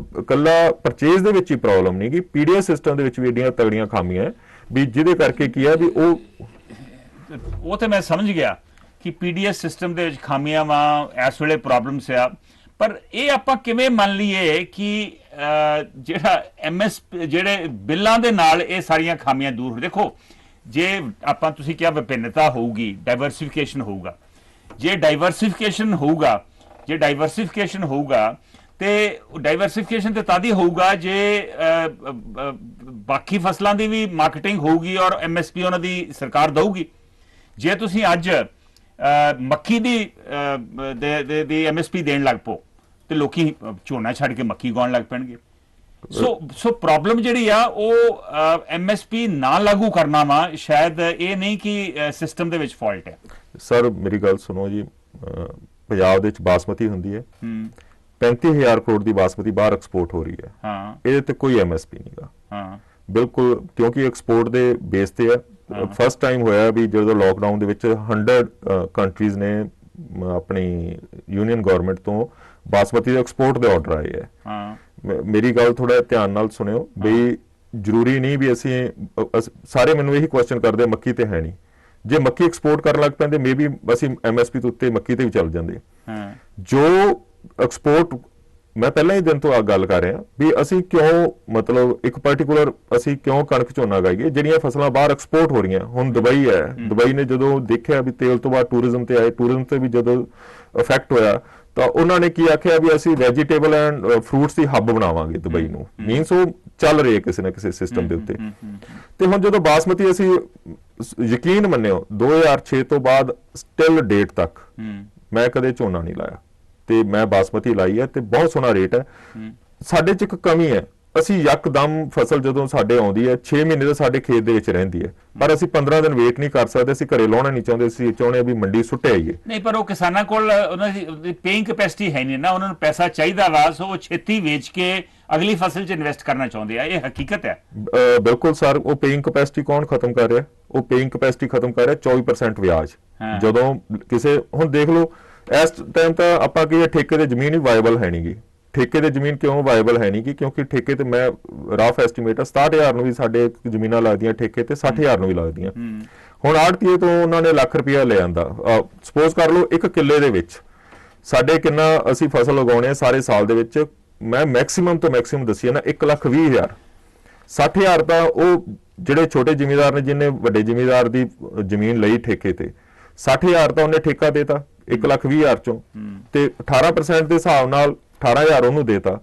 ਕੱਲਾ ਪਰਚੇਜ਼ ਦੇ ਵਿੱਚ ਹੀ ਪ੍ਰੋਬਲਮ ਨਹੀਂ ਕਿ ਪੀਡੀਐਸ ਸਿਸਟਮ ਦੇ ਵਿੱਚ ਵੀ ਏਡੀਆਂ ਤਗੜੀਆਂ ਖਾਮੀਆਂ ਵੀ ਜਿਹਦੇ ਕਰਕੇ ਕੀ ਹੈ ਵੀ ਉਹ ਤੇ ਮੈਂ ਸਮਝ ਗਿਆ ਕਿ ਪੀਡੀਐਸ ਸਿਸਟਮ ਦੇ ਵਿੱਚ ਖਾਮੀਆਂ ਵਾ, ਇਸ ਵੇਲੇ ਪ੍ਰੋਬਲਮਸ ਆ, ਪਰ ਇਹ ਆਪਾਂ ਕਿਵੇਂ ਮੰਨ ਲਈਏ ਕਿ ਜਿਹੜਾ ਐਮਐਸਪੀ ਜਿਹੜੇ ਬਿੱਲਾਂ ਦੇ ਨਾਲ ਇਹ ਸਾਰੀਆਂ ਖਾਮੀਆਂ ਦੂਰ ਹੋ? ਦੇਖੋ, ਜੇ ਆਪਾਂ ਤੁਸੀਂ ਕਿਹਾ ਵਿਭਿੰਨਤਾ ਹੋਊਗੀ, ਡਾਈਵਰਸਿਫਿਕੇਸ਼ਨ ਹੋਊਗਾ, ਜੇ ਡਾਈਵਰਸਿਫਿਕੇਸ਼ਨ ਹੋਊਗਾ ਤੇ ਡਾਈਵਰਸਿਫਿਕੇਸ਼ਨ ਤੇ ਤਦ ਹੀ ਹੋਊਗਾ ਜੇ ਬਾਕੀ ਫਸਲਾਂ ਦੀ ਵੀ ਮਾਰਕੀਟਿੰਗ ਹੋਊਗੀ ਔਰ ਐਮਐਸਪੀ ਉਹਨਾਂ ਦੀ ਸਰਕਾਰ ਦਊਗੀ। ਜੇ ਤੁਸੀਂ ਅੱਜ ਮੱਕੀ ਦੀ ਐਮਐਸਪੀ ਦੇਣ ਲੱਗ ਪੋ ਤੇ ਲੋਕੀ ਝੋਨਾ ਛੱਡ ਕੇ ਮੱਕੀ ਉਗਾਉਣ ਲੱਗ ਪੈਣਗੇ। ਸੋ ਪ੍ਰੋਬਲਮ ਜਿਹੜੀ ਆ ਉਹ ਐਮਐਸਪੀ ਨਾ ਲਾਗੂ ਕਰਨਾ ਵਾ, ਸ਼ਾਇਦ ਇਹ ਨਹੀਂ ਕਿ ਸਿਸਟਮ ਦੇ ਵਿੱਚ ਫਾਲਟ ਹੈ। ਸਰ ਮੇਰੀ ਗੱਲ ਸੁਣੋ ਜੀ, ਪੰਜਾਬ ਦੇ ਵਿੱਚ ਬਾਸਮਤੀ ਹੁੰਦੀ ਹੈ, 35,000 ਕਰੋੜ ਦੀ ਬਾਸਮਤੀ ਬਾਹਰ ਐਕਸਪੋਰਟ ਹੋ ਰਹੀ ਹੈ। ਹਾਂ, ਇਹਦੇ ਤੇ ਕੋਈ ਐਮਐਸਪੀ ਨਹੀਂਗਾ। ਹਾਂ, ਬਿਲਕੁਲ, ਕਿਉਂਕਿ ਐਕਸਪੋਰਟ ਦੇ ਬੇਸ ਤੇ ਹੈ। ਫਸਟ ਟਾਈਮ ਹੋਇਆ ਵੀ ਜਦੋਂ ਲੋਕਡਾਊਨ ਦੇ ਵਿੱਚ 100 ਕੰਟਰੀਜ਼ ਨੇ ਆਪਣੀ ਯੂਨੀਅਨ ਗਵਰਨਮੈਂਟ ਤੋਂ ਬਾਸਮਤੀ ਦੇ ਐਕਸਪੋਰਟ ਦੇ ਆਰਡਰ ਆਏ ਹੈ। ਹਾਂ, ਮੇਰੀ ਗੱਲ ਥੋੜਾ ਧਿਆਨ ਨਾਲ ਸੁਣਿਓ ਬਈ, ਜ਼ਰੂਰੀ ਨਹੀਂ ਵੀ ਸਾਰੇ ਮੈਨੂੰ ਇਹੀ ਕੁਐਸਚਨ ਕਰਦੇ ਮੱਕੀ ਤੇ ਹੈ ਨਹੀਂ। ਜੇ ਮੱਕੀ ਐਕਸਪੋਰਟ ਕਰਨ ਲੱਗ ਪੈਂਦੇ ਮੇਬੀ ਅਸੀਂ ਐਮਐਸਪੀ ਤੋਂ ਉੱਤੇ ਮੱਕੀ ਤੇ ਵੀ ਚੱਲ ਜਾਂਦੇ। ਜੋ ਐਕਸਪੋਰਟ, ਮੈਂ ਪਹਿਲਾਂ ਹੀ ਦਿਨ ਤੋਂ ਆ ਗੱਲ ਕਰ ਰਿਹਾ ਵੀ ਅਸੀਂ ਕਿਉਂ ਮਤਲਬ ਇੱਕ ਪਾਰਟਿਕੂਲਰ ਅਸੀਂ ਕਿਉਂ ਕਣਕ ਝੋਨਾ ਗਾਈਏ ਜਿਹੜੀਆਂ ਫਸਲਾਂ ਬਾਹਰ ਐਕਸਪੋਰਟ ਹੋ ਰਹੀਆਂ। ਹੁਣ ਦੁਬਈ ਹੈ, ਦੁਬਈ ਨੇ ਜਦੋਂ ਦੇਖਿਆ ਵੀ ਤੇਲ ਤੋਂ ਬਾਅਦ ਟੂਰਿਜ਼ਮ ਤੇ ਆਏ, ਟੂਰਿਜ਼ਮ ਤੇ ਵੀ ਜਦੋਂ ਇਫੈਕਟ ਹੋਇਆ ਤਾਂ ਉਹਨਾਂ ਨੇ ਕੀ ਆਖਿਆ ਵੀ ਅਸੀਂ ਵੈਜੀਟੇਬਲ ਐਂਡ ਫਰੂਟਸ ਦੀ ਹੱਬ ਬਣਾਵਾਂਗੇ ਦੁਬਈ ਨੂੰ। ਮੀਨਸ ਉਹ ਚੱਲ ਰਹੀ ਹੈ ਕਿਸੇ ਨਾ ਕਿਸੇ ਸਿਸਟਮ ਦੇ ਉੱਤੇ। ਤੇ ਹੁਣ ਜਦੋਂ ਬਾਸਮਤੀ ਅਸੀਂ ਯਕੀਨ ਮੰਨਿਓ 2006 ਤੋਂ ਬਾਅਦ ਸਟਿਲ ਡੇਟ ਤੱਕ ਮੈਂ ਕਦੇ ਝੋਨਾ ਨਹੀਂ ਲਾਇਆ ਤੇ ਮੈਂ ਬਾਸਮਤੀ ਲਾਈ ਹੈ ਤੇ ਬਹੁਤ ਸੋਹਣਾ ਰੇਟ ਹੈ। ਸਾਡੇ 'ਚ ਇੱਕ ਕਮੀ ਹੈ, ਅਸੀਂ ਯਕਦਮ ਫਸਲ ਜਦੋਂ ਸਾਡੇ ਆਉਂਦੀ ਹੈ 6 ਮਹੀਨੇ ਤਾਂ ਸਾਡੇ ਖੇਤ ਦੇ ਵਿੱਚ ਰਹਿੰਦੀ ਹੈ, ਪਰ ਅਸੀਂ 15 ਦਿਨ ਵੇਟ ਨਹੀਂ ਕਰ ਸਕਦੇ। ਅਸੀਂ ਘਰੇ ਲਾਉਣਾ ਨਹੀਂ ਚਾਹੁੰਦੇ, ਅਸੀਂ ਚਾਹੁੰਦੇ ਵੀ ਮੰਡੀ ਸੁੱਟੇ ਆਈਏ। ਨਹੀਂ, ਪਰ ਉਹ ਕਿਸਾਨਾਂ ਕੋਲ ਉਹਨਾਂ ਦੀ ਪੇਇੰਗ ਕੈਪੈਸਿਟੀ ਹੈ ਨਹੀਂ ਨਾ, ਉਹਨਾਂ ਨੂੰ ਪੈਸਾ ਚਾਹੀਦਾ ਵਾ, ਸੋ ਉਹ ਛੇਤੀ ਵੇਚ ਕੇ ਅਗਲੀ ਫਸਲ 'ਚ ਇਨਵੈਸਟ ਕਰਨਾ ਚਾਹੁੰਦੇ ਆ। ਇਹ ਹਕੀਕਤ ਹੈ। ਬਿਲਕੁਲ ਸਰ, ਉਹ ਪੇਇੰਗ ਕੈਪੈਸਿਟੀ ਕੌਣ ਖਤਮ ਕਰ ਰਿਹਾ? ਉਹ ਪੇਇੰਗ ਕੈਪੈਸਿਟੀ ਖਤਮ ਕਰ ਰਿਹਾ 24% ਵਿਆਜ। ਜਦੋਂ ਕਿਸੇ ਹੁਣ ਦੇਖ ਲਓ ਇਸ ਟਾਈਮ ਤਾਂ ਆਪਾਂ ਕੀ ਠੇਕੇ ਤੇ ਜ਼ਮੀਨ ਹੀ ਵਾਇਬਲ ਹੈ ਨਹੀਂਗੀ। ਠੇਕੇ ਤੇ ਜ਼ਮੀਨ ਕਿਉਂ ਵਾਇਬਲ ਹੈ ਨਹੀਂਗੀ? ਕਿਉਂਕਿ ਠੇਕੇ ਤੇ ਮੈਂ ਰਫ ਐਸਟੀਮੇਟ 67,000 ਨੂੰ ਵੀ ਸਾਡੇ ਜ਼ਮੀਨਾਂ ਲੱਗਦੀਆਂ ਠੇਕੇ ਤੇ, 60,000 ਨੂੰ ਵੀ ਲੱਗਦੀਆਂ। ਹੁਣ ਆੜਤੀਏ ਤੋਂ ਉਹਨਾਂ ਨੇ ਲੱਖ ਰੁਪਇਆ ਲੈ ਆਂਦਾ। ਸਪੋਜ਼ ਕਰ ਲਓ ਇੱਕ ਕਿੱਲੇ ਦੇ ਵਿੱਚ ਸਾਡੇ ਕਿੰਨਾ ਅਸੀਂ ਫਸਲ ਉਗਾਉਣੇ ਆ ਸਾਰੇ ਸਾਲ ਦੇ ਵਿੱਚ, ਮੈਂ ਮੈਕਸਿਮਮ ਤੋਂ ਮੈਕਸਿਮਮ ਦੱਸੀ ਨਾ 1,20,000। 60,000 ਤਾਂ ਉਹ ਜਿਹੜੇ ਛੋਟੇ ਜ਼ਿਮੀਂਦਾਰ ਨੇ ਜਿਹਨੇ ਵੱਡੇ ਜ਼ਿਮੀਂਦਾਰ ਦੀ ਜ਼ਮੀਨ ਲਈ ਠੇਕੇ ਤੇ, 60,000 ਤਾਂ ਉਹਨੇ ਠੇਕਾ ਦੇਤਾ 1,20,000 ਚੋਂ, ਤੇ 18% ਦੇ ਹਿਸਾਬ ਨਾਲ 18,000 ਉਹਨੂੰ ਦੇਤਾ।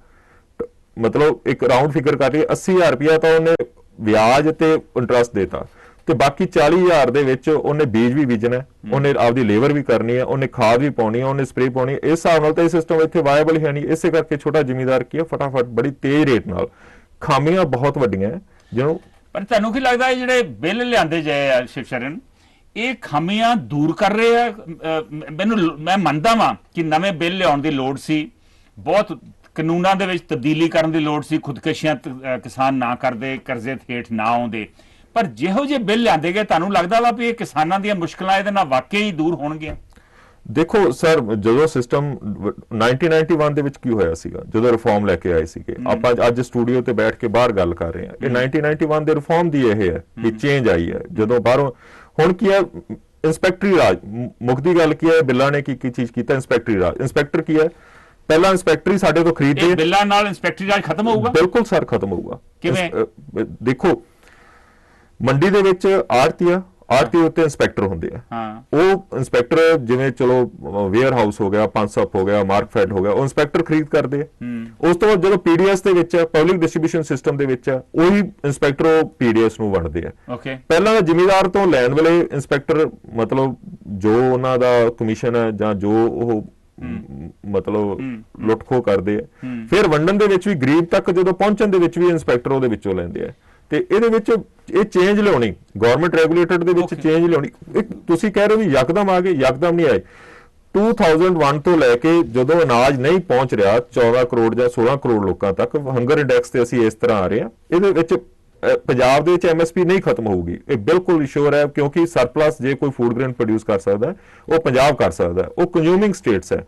ਮਤਲਬ ਇੱਕ ਰਾਉਂਡ ਫਿਗਰ ਕਰ ਲਈ 80,000 ਰੁਪਇਆ ਤਾਂ ਉਹਨੇ ਵਿਆਜ ਤੇ ਇੰਟਰਸਟ ਦੇਤਾ, ਤੇ ਬਾਕੀ 40,000 ਦੇ ਵਿੱਚ ਉਹਨੇ ਬੀਜ ਵੀ ਬੀਜਣਾ, ਉਹਨੇ ਆਪਦੀ ਲੇਬਰ ਵੀ ਕਰਨੀ ਹੈ, ਉਹਨੇ ਖਾਦ ਵੀ ਪਾਉਣੀ ਹੈ, ਉਹਨੇ ਸਪਰੇ ਪਾਉਣੀ ਹੈ। ਇਸ ਹਿਸਾਬ ਨਾਲ ਤਾਂ ਇਹ ਸਿਸਟਮ ਇੱਥੇ ਵਾਇਬਲ ਹੈ ਨਹੀਂ। ਇਸੇ ਕਰਕੇ ਛੋਟਾ ਜ਼ਿਮੀਂਦਾਰ ਕੀ ਹੈ ਫਟਾਫਟ ਬੜੀ ਤੇਜ਼ ਰੇਟ ਨਾਲ, ਖਾਮੀਆਂ ਬਹੁਤ ਵੱਡੀਆਂ ਜਿਹਨੂੰ। ਪਰ ਤੁਹਾਨੂੰ ਕੀ ਲੱਗਦਾ ਇਹ ਜਿਹੜੇ ਬਿੱਲ ਲਿਆਂਦੇ ਜਾਏ ਆ ਸ਼ਿਵਸ਼ਰਨ, ਇਹ ਖਾਮੀਆਂ ਦੂਰ ਕਰ ਰਹੇ ਆ? ਮੈਂ ਮੰਨਦਾ ਵਾਂ ਕਿ ਨਵੇਂ ਬਿੱਲ ਲਿਆਉਣ ਦੀ ਲੋੜ ਸੀ, ਬਹੁਤ ਕਾਨੂੰਨਾਂ ਦੇ ਵਿੱਚ ਤਬਦੀਲੀ ਕਰਨ ਦੀ ਲੋੜ ਸੀ, ਖੁਦਕਸ਼ੀਆਂ ਕਿਸਾਨ ਨਾ ਕਰਦੇ, ਕਰਜ਼ੇ ਹੇਠ ਨਾ ਆਉਂਦੇ, ਪਰ ਜਿਹੋ ਜਿਹੇ ਬਿੱਲ ਲਿਆਂਦੇ ਗਏ ਤੁਹਾਨੂੰ ਲੱਗਦਾ ਵਾ ਵੀ ਇਹ ਕਿਸਾਨਾਂ ਦੀਆਂ ਮੁਸ਼ਕਲਾਂ ਇਹਦੇ ਨਾਲ ਵਾਕਈ ਦੂਰ ਹੋਣਗੀਆਂ? ਦੇਖੋ ਸਰ, ਜਦੋਂ ਸਿਸਟਮ 1991 ਦੇ ਵਿੱਚ ਕੀ ਹੋਇਆ ਸੀਗਾ, ਜਦੋਂ ਰਿਫਾਰਮ ਲੈ ਕੇ ਆਏ ਸੀਗੇ, ਆਪਾਂ ਅੱਜ ਸਟੂਡੀਓ ਤੇ ਬੈਠ ਕੇ ਬਾਹਰ ਗੱਲ ਕਰ ਰਹੇ ਹਾਂ, ਇਹ 1991 ਦੇ ਰਿਫਾਰਮ ਦੀ ਇਹ ਹੈ ਕਿ ਚੇਂਜ ਆਈ ਹੈ ਜਦੋਂ ਬਾਹਰੋਂ। ਹੁਣ ਕੀ ਹੈ, ਇੰਸਪੈਕਟਰੀ ਰਾਜ ਮੁੱਕਦੀ ਗੱਲ ਕੀ ਹੈ, ਬਿੱਲਾਂ ਨੇ ਕੀ ਚੀਜ਼ ਕੀਤਾ? ਇੰਸਪੈਕਟਰੀ ਰਾਜ। ਇੰਸਪੈਕਟਰ ਕੀ ਹੈ? ਪਹਿਲਾਂ ਇੰਸਪੈਕਟਰੀ ਸਾਡੇ ਤੋਂ ਖਰੀਦਦੇ ਆ। ਬਿੱਲਾਂ ਨਾਲ ਇੰਸਪੈਕਟਰੀ ਰਾਜ ਖਤਮ ਹੋਊਗਾ? ਬਿਲਕੁਲ ਸਰ, ਖਤਮ ਹੋਊਗਾ। ਕਿਵੇਂ? ਦੇਖੋ, ਮੰਡੀ ਦੇ ਵਿੱਚ ਆੜਤੀ ਉੱਤੇ ਇੰਸਪੈਕਟਰ ਹੁੰਦੇ ਆ। ਉਹ ਇੰਸਪੈਕਟਰ ਜਿਵੇਂ ਚਲੋ ਵੇਅਰ ਹਾਊਸ ਹੋ ਗਿਆ, ਪੰਸਪ ਹੋ ਗਿਆ, ਮਾਰਕਫੈਡ ਹੋ ਗਿਆ, ਉਹ ਇੰਸਪੈਕਟਰ ਖਰੀਦ ਕਰਦੇ ਆ। ਉਸ ਤੋਂ ਬਾਅਦ ਜਦੋਂ ਪੀਡੀਐਸ ਦੇ ਵਿੱਚ ਪਬਲਿਕ ਡਿਸਟ੍ਰੀਬਿਊਸ਼ਨ ਸਿਸਟਮ ਦੇ ਵਿੱਚ ਉਹੀ ਇੰਸਪੈਕਟਰ ਉਹ ਪੀਡੀਐਸ ਨੂੰ ਵੰਡਦੇ ਆ। ਪਹਿਲਾਂ ਜ਼ਿਮੀਂਦਾਰ ਤੋਂ ਲੈਣ ਵੇਲੇ ਇੰਸਪੈਕਟਰ ਮਤਲਬ ਜੋ ਉਹਨਾਂ ਦਾ ਕਮਿਸ਼ਨ ਹੈ ਜਾਂ ਜੋ ਉਹ ਮਤਲਬ ਲੁੱਟਖੋ ਕਰਦੇ ਆ, ਫਿਰ ਵੰਡਣ ਦੇ ਵਿੱਚ ਵੀ ਗਰੀਬ ਤੱਕ ਜਦੋਂ ਪਹੁੰਚਣ ਦੇ ਵਿੱਚ ਵੀ ਇੰਸਪੈਕਟਰ ਉਹਦੇ ਵਿੱਚੋਂ ਲੈਂਦੇ ਆ। ਤੇ ਇਹਦੇ ਵਿੱਚ ਇਹ ਚੇਂਜ ਲਿਆਉਣੀ, ਗਵਰਨਮੈਂਟ ਰੈਗੂਲੇਟਡ ਦੇ ਵਿੱਚ ਚੇਂਜ ਲਿਆਉਣੀ। ਤੁਸੀਂ ਕਹਿ ਰਹੇ ਹੋ ਵੀ ਯਕਦਮ ਆ ਗਏ, ਯਕਦਮ ਨਹੀਂ ਆਏ। 2001 ਤੋਂ ਲੈ ਕੇ ਜਦੋਂ ਅਨਾਜ ਨਹੀਂ ਪਹੁੰਚ ਰਿਹਾ 14 ਕਰੋੜ ਜਾਂ 16 ਕਰੋੜ ਲੋਕਾਂ ਤੱਕ, ਹੰਗਰ ਇੰਡੈਕਸ ਤੇ ਅਸੀਂ ਇਸ ਤਰ੍ਹਾਂ ਆ ਰਹੇ ਹਾਂ। ਇਹਦੇ ਵਿੱਚ ਪੰਜਾਬ ਦੇ ਵਿੱਚ ਐਮਐਸਪੀ ਨਹੀਂ ਖਤਮ ਹੋਊਗੀ, ਇਹ ਬਿਲਕੁਲ ਸ਼ੋਰ ਹੈ, ਕਿਉਂਕਿ ਸਰਪਲਸ ਜੇ ਕੋਈ ਫੂਡ ਗ੍ਰੇਨ ਪ੍ਰੋਡਿਊਸ ਕਰ ਸਕਦਾ ਉਹ ਪੰਜਾਬ ਕਰ ਸਕਦਾ, ਉਹ ਕੰਜ਼ਿਊਮਿੰਗ ਸਟੇਟਸ ਹੈ।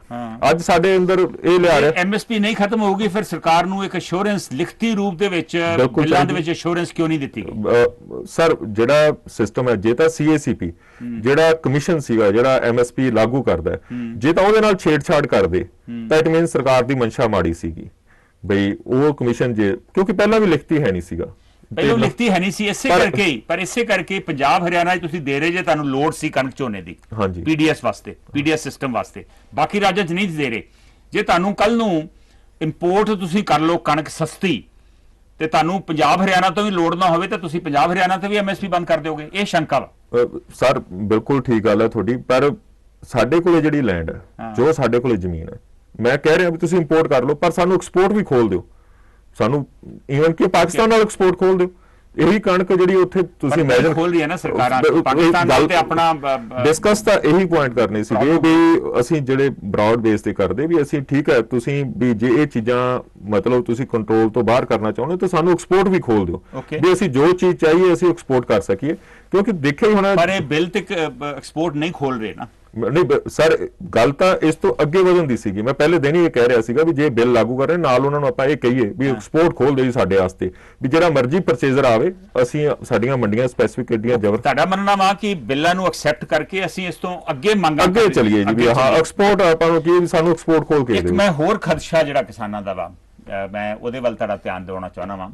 ਅੱਜ ਸਾਡੇ ਅੰਦਰ ਇਹ ਲਿਆ ਰਿਹਾ ਐਮਐਸਪੀ ਨਹੀਂ ਖਤਮ ਹੋਊਗੀ, ਫਿਰ ਸਰਕਾਰ ਨੂੰ ਇੱਕ ਅਸ਼ੋਰੈਂਸ ਲਿਖਤੀ ਰੂਪ ਦੇ ਵਿੱਚ ਬਿੱਲਾਂ ਦੇ ਵਿੱਚ ਅਸ਼ੋਰੈਂਸ ਕਿਉਂ ਨਹੀਂ ਦਿੱਤੀ ਗਈ? ਸਰ ਜਿਹੜਾ ਸਿਸਟਮ ਹੈ, ਜੇ ਤਾਂ ਸੀਏਸੀਪੀ ਜਿਹੜਾ ਕਮਿਸ਼ਨ ਸੀਗਾ ਜਿਹੜਾ ਐਮਐਸਪੀ ਲਾਗੂ ਕਰਦਾ, ਜੇ ਤਾਂ ਉਹਦੇ ਨਾਲ ਛੇੜਛਾੜ ਕਰਦੇ ਤਾਂ ਇਟ ਮੀਨਸ ਸਰਕਾਰ ਦੀ ਮਨਸ਼ਾ ਮਾੜੀ ਸੀਗੀ ਬਈ ਉਹ ਕਮਿਸ਼ਨ, ਜੇ ਕਿਉਂਕਿ ਪਹਿਲਾਂ ਵੀ ਲਿਖਤੀ ਹੈ ਨਹੀਂ ਸੀਗਾ, ਪਹਿਲਾਂ ਲਿਖਤੀ ਹੈ ਨਹੀਂ ਸੀ, ਇਸੇ ਕਰਕੇ ਹੀ। ਪਰ ਇਸੇ ਕਰਕੇ ਪੰਜਾਬ ਹਰਿਆਣਾ ਤੁਸੀਂ ਦੇ ਰਹੇ ਜੇ, ਤੁਹਾਨੂੰ ਲੋੜ ਸੀ ਕਣਕ ਝੋਨੇ ਦੀ ਪੀਡੀਐਸ ਵਾਸਤੇ, ਪੀਡੀਐਸ ਸਿਸਟਮ ਵਾਸਤੇ, ਬਾਕੀ ਰਾਜਾਂ 'ਚ ਨਹੀਂ ਦੇ ਰਹੇ। ਜੇ ਤੁਹਾਨੂੰ ਕੱਲ ਨੂੰ ਇੰਪੋਰਟ ਤੁਸੀਂ ਕਰ ਲਓ ਕਣਕ ਸਸਤੀ, ਤੇ ਤੁਹਾਨੂੰ ਪੰਜਾਬ ਹਰਿਆਣਾ ਤੋਂ ਵੀ ਲੋੜ ਨਾ ਹੋਵੇ ਤਾਂ ਤੁਸੀਂ ਪੰਜਾਬ ਹਰਿਆਣਾ ਤੇ ਵੀ ਐਮਐਸਪੀ ਬੰਦ ਕਰ ਦਿਓਗੇ, ਇਹ ਸ਼ੰਕਾ ਵਾ। ਸਰ ਬਿਲਕੁਲ ਠੀਕ ਗੱਲ ਹੈ ਤੁਹਾਡੀ, ਪਰ ਸਾਡੇ ਕੋਲੇ ਜਿਹੜੀ ਲੈਂਡ ਹੈ, ਜੋ ਸਾਡੇ ਕੋਲੇ ਜ਼ਮੀਨ ਹੈ, ਮੈਂ ਕਹਿ ਰਿਹਾ ਵੀ ਤੁਸੀਂ ਇੰਪੋਰਟ ਕਰ ਲਓ, ਪਰ ਸਾਨੂੰ ਐਕਸਪੋਰਟ ਵੀ ਖੋਲ ਦਿਓ। ਸਾਨੂੰ ਈਵਨ ਕਿ ਪਾਕਿਸਤਾਨ ਨਾਲ ਐਕਸਪੋਰਟ ਖੋਲ ਦਿਓ, ਇਹੀ ਕਣਕ ਜਿਹੜੀ ਉੱਥੇ ਤੁਸੀਂ ਇਮੇਜਿਨ ਖੋਲ ਰਹੀ ਹੈ ਨਾ ਸਰਕਾਰਾਂ ਪਾਕਿਸਤਾਨ ਨਾਲ ਤੇ ਆਪਣਾ ਡਿਸਕਸ ਤਾਂ ਇਹੀ ਪੁਆਇੰਟ ਕਰਨੀ ਸੀ ਵੀ ਅਸੀਂ ਜਿਹੜੇ ਬ੍ਰੌਡ ਬੇਸ ਤੇ ਕਰਦੇ ਵੀ ਅਸੀਂ ਠੀਕ ਹੈ, ਤੁਸੀਂ ਵੀ ਜੇ ਇਹ ਚੀਜ਼ਾਂ ਮਤਲਬ ਤੁਸੀਂ ਕੰਟਰੋਲ ਤੋਂ ਬਾਹਰ ਕਰਨਾ ਚਾਹੁੰਦੇ ਤਾਂ ਸਾਨੂੰ ਐਕਸਪੋਰਟ ਵੀ ਖੋਲ ਦਿਓ ਵੀ ਅਸੀਂ ਜੋ ਚੀਜ਼ ਚਾਹੀਏ ਅਸੀਂ ਐਕਸਪੋਰਟ ਕਰ ਸਕੀਏ, ਕਿਉਂਕਿ ਦੇਖਿਆ ਹੀ ਹੋਣਾ। ਪਰ ਇਹ ਬਿੱਲ ਤੇ ਐਕਸਪੋਰਟ ਨਹੀਂ ਖੋਲ ਰਹੇ ਨਾ। ਨਹੀਂ ਸਰ, ਗੱਲ ਤਾਂ ਇਸ ਤੋਂ ਅੱਗੇ ਵਧਣ ਦੀ ਸੀਗੀ। ਮੈਂ ਪਹਿਲੇ ਦਿਨ ਹੀ ਇਹ ਕਹਿ ਰਿਹਾ ਸੀਗਾ ਵੀ ਜੇ ਬਿੱਲ ਲਾਗੂ ਕਰ ਰਹੇ ਨਾਲ ਉਹਨਾਂ ਨੂੰ ਆਪਾਂ ਇਹ ਕਹੀਏ ਵੀ ਐਕਸਪੋਰਟ ਖੋਲ ਦਿਓ ਜੀ ਸਾਡੇ ਵਾਸਤੇ, ਵੀ ਜਿਹੜਾ ਮਰਜ਼ੀ ਪਰਚੇਜ਼ਰ ਆਵੇ, ਅਸੀਂ ਸਾਡੀਆਂ ਮੰਡੀਆਂ ਸਪੈਸੀਫਿਕ ਏਡੀਆਂ ਜ਼ਬਰ। ਤੁਹਾਡਾ ਮੰਨਣਾ ਵਾ ਕਿ ਬਿੱਲਾਂ ਨੂੰ ਐਕਸੈਪਟ ਕਰਕੇ ਅਸੀਂ ਇਸ ਤੋਂ ਅੱਗੇ ਅੱਗੇ ਚੱਲੀਏ ਜੀ ਵੀ ਹਾਂ ਐਕਸਪੋਰਟ ਆਪਾਂ ਨੂੰ ਕੀ ਸਾਨੂੰ ਐਕਸਪੋਰਟ ਖੋਲ ਕੇ ਇੱਕ ਮੈਂ ਹੋਰ ਖਦਸ਼ਾ ਜਿਹੜਾ ਕਿਸਾਨਾਂ ਦਾ ਵਾ, ਮੈਂ ਉਹਦੇ ਵੱਲ ਤੁਹਾਡਾ ਧਿਆਨ ਦਿਵਾਉਣਾ ਚਾਹੁੰਦਾ ਵਾਂ।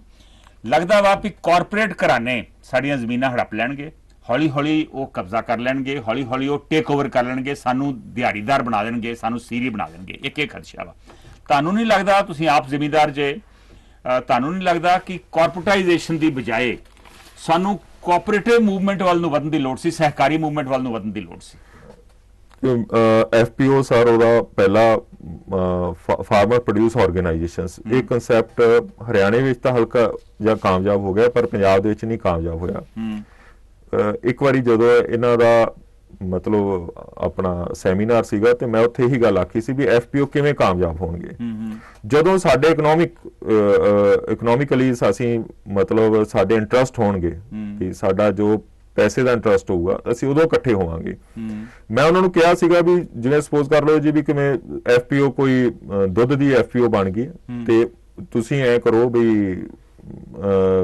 ਲੱਗਦਾ ਵਾ ਵੀ ਕਾਰਪੋਰੇਟ ਘਰਾਣੇ ਸਾਡੀਆਂ ਜ਼ਮੀਨਾਂ ਹੜਪ ਲੈਣਗੇ, ਹੌਲੀ ਹੌਲੀ ਉਹ ਕਬਜ਼ਾ ਕਰ ਲੈਣਗੇ, ਹੌਲੀ ਹੌਲੀ ਉਹ ਟੇਕ ਓਵਰ ਕਰ ਲੈਣਗੇ, ਸਾਨੂੰ ਦਿਹਾੜੀਦਾਰ ਬਣਾ ਦੇਣਗੇ, ਸਾਨੂੰ ਸੀਰੀ ਬਣਾ ਦੇਣਗੇ। ਇੱਕ ਖਦਸ਼ਾ ਵਾ। ਤੁਹਾਨੂੰ ਨਹੀਂ ਲੱਗਦਾ, ਤੁਸੀਂ ਆਪ ਜ਼ਿਮੀਂਦਾਰ ਜੇ, ਤੁਹਾਨੂੰ ਨਹੀਂ ਲੱਗਦਾ ਕਿ ਕਾਰਪੋਰੇਟਾਈਜੇਸ਼ਨ ਦੀ ਬਜਾਏ ਸਾਨੂੰ ਕੋਆਪਰੇਟਿਵ ਮੂਵਮੈਂਟ ਵੱਲ ਨੂੰ ਵਧਣ ਦੀ ਲੋੜ ਸੀ, ਸਹਿਕਾਰੀ ਮੂਵਮੈਂਟ ਵੱਲ ਨੂੰ ਵਧਣ ਦੀ ਲੋੜ ਸੀ? FPO ਸਰ ਉਹਦਾ ਪਹਿਲਾ ਫਾਰਮਰ ਪ੍ਰੋਡਿਊਸ ਆਰਗੇਨਾਈਜੇਸ਼ਨਸ, ਇਹ ਕਨਸੈਪਟ ਹਰਿਆਣੇ ਵਿੱਚ ਤਾਂ ਹਲਕਾ ਜਾਂ ਕਾਮਯਾਬ ਹੋ ਗਿਆ ਪਰ ਪੰਜਾਬ ਦੇ ਵਿੱਚ ਨਹੀਂ ਕਾਮਯਾਬ ਹੋਇਆ। ਇੱਕ ਵਾਰੀ ਜਦੋਂ ਇਹਨਾਂ ਦਾ ਮਤਲਬ ਆਪਣਾ ਸੈਮੀਨਾਰ ਸੀਗਾ ਤੇ ਮੈਂ ਉੱਥੇ ਇਹੀ ਗੱਲ ਆਖੀ ਸੀ ਵੀ FPO ਕਿਵੇਂ ਕਾਮਯਾਬ ਹੋਣਗੇ ਜਦੋਂ ਸਾਡੇ ਇਕਨੋਮਿਕਲੀ ਅਸੀਂ ਮਤਲਬ ਸਾਡੇ ਇੰਟਰਸਟ ਹੋਣਗੇ ਕਿ ਸਾਡਾ ਜੋ ਪੈਸੇ ਦਾ ਇੰਟਰਸਟ ਹੋਊਗਾ ਅਸੀਂ ਉਦੋਂ ਇਕੱਠੇ ਹੋਵਾਂਗੇ। ਮੈਂ ਉਹਨਾਂ ਨੂੰ ਕਿਹਾ ਸੀਗਾ ਵੀ ਜਿਵੇਂ ਸਪੋਜ਼ ਕਰ ਲਓ ਜੀ ਵੀ ਕਿਵੇਂ FPO ਕੋਈ ਦੁੱਧ ਦੀ FPO ਬਣ ਗਈ ਤੇ ਤੁਸੀਂ ਐ ਕਰੋ ਵੀ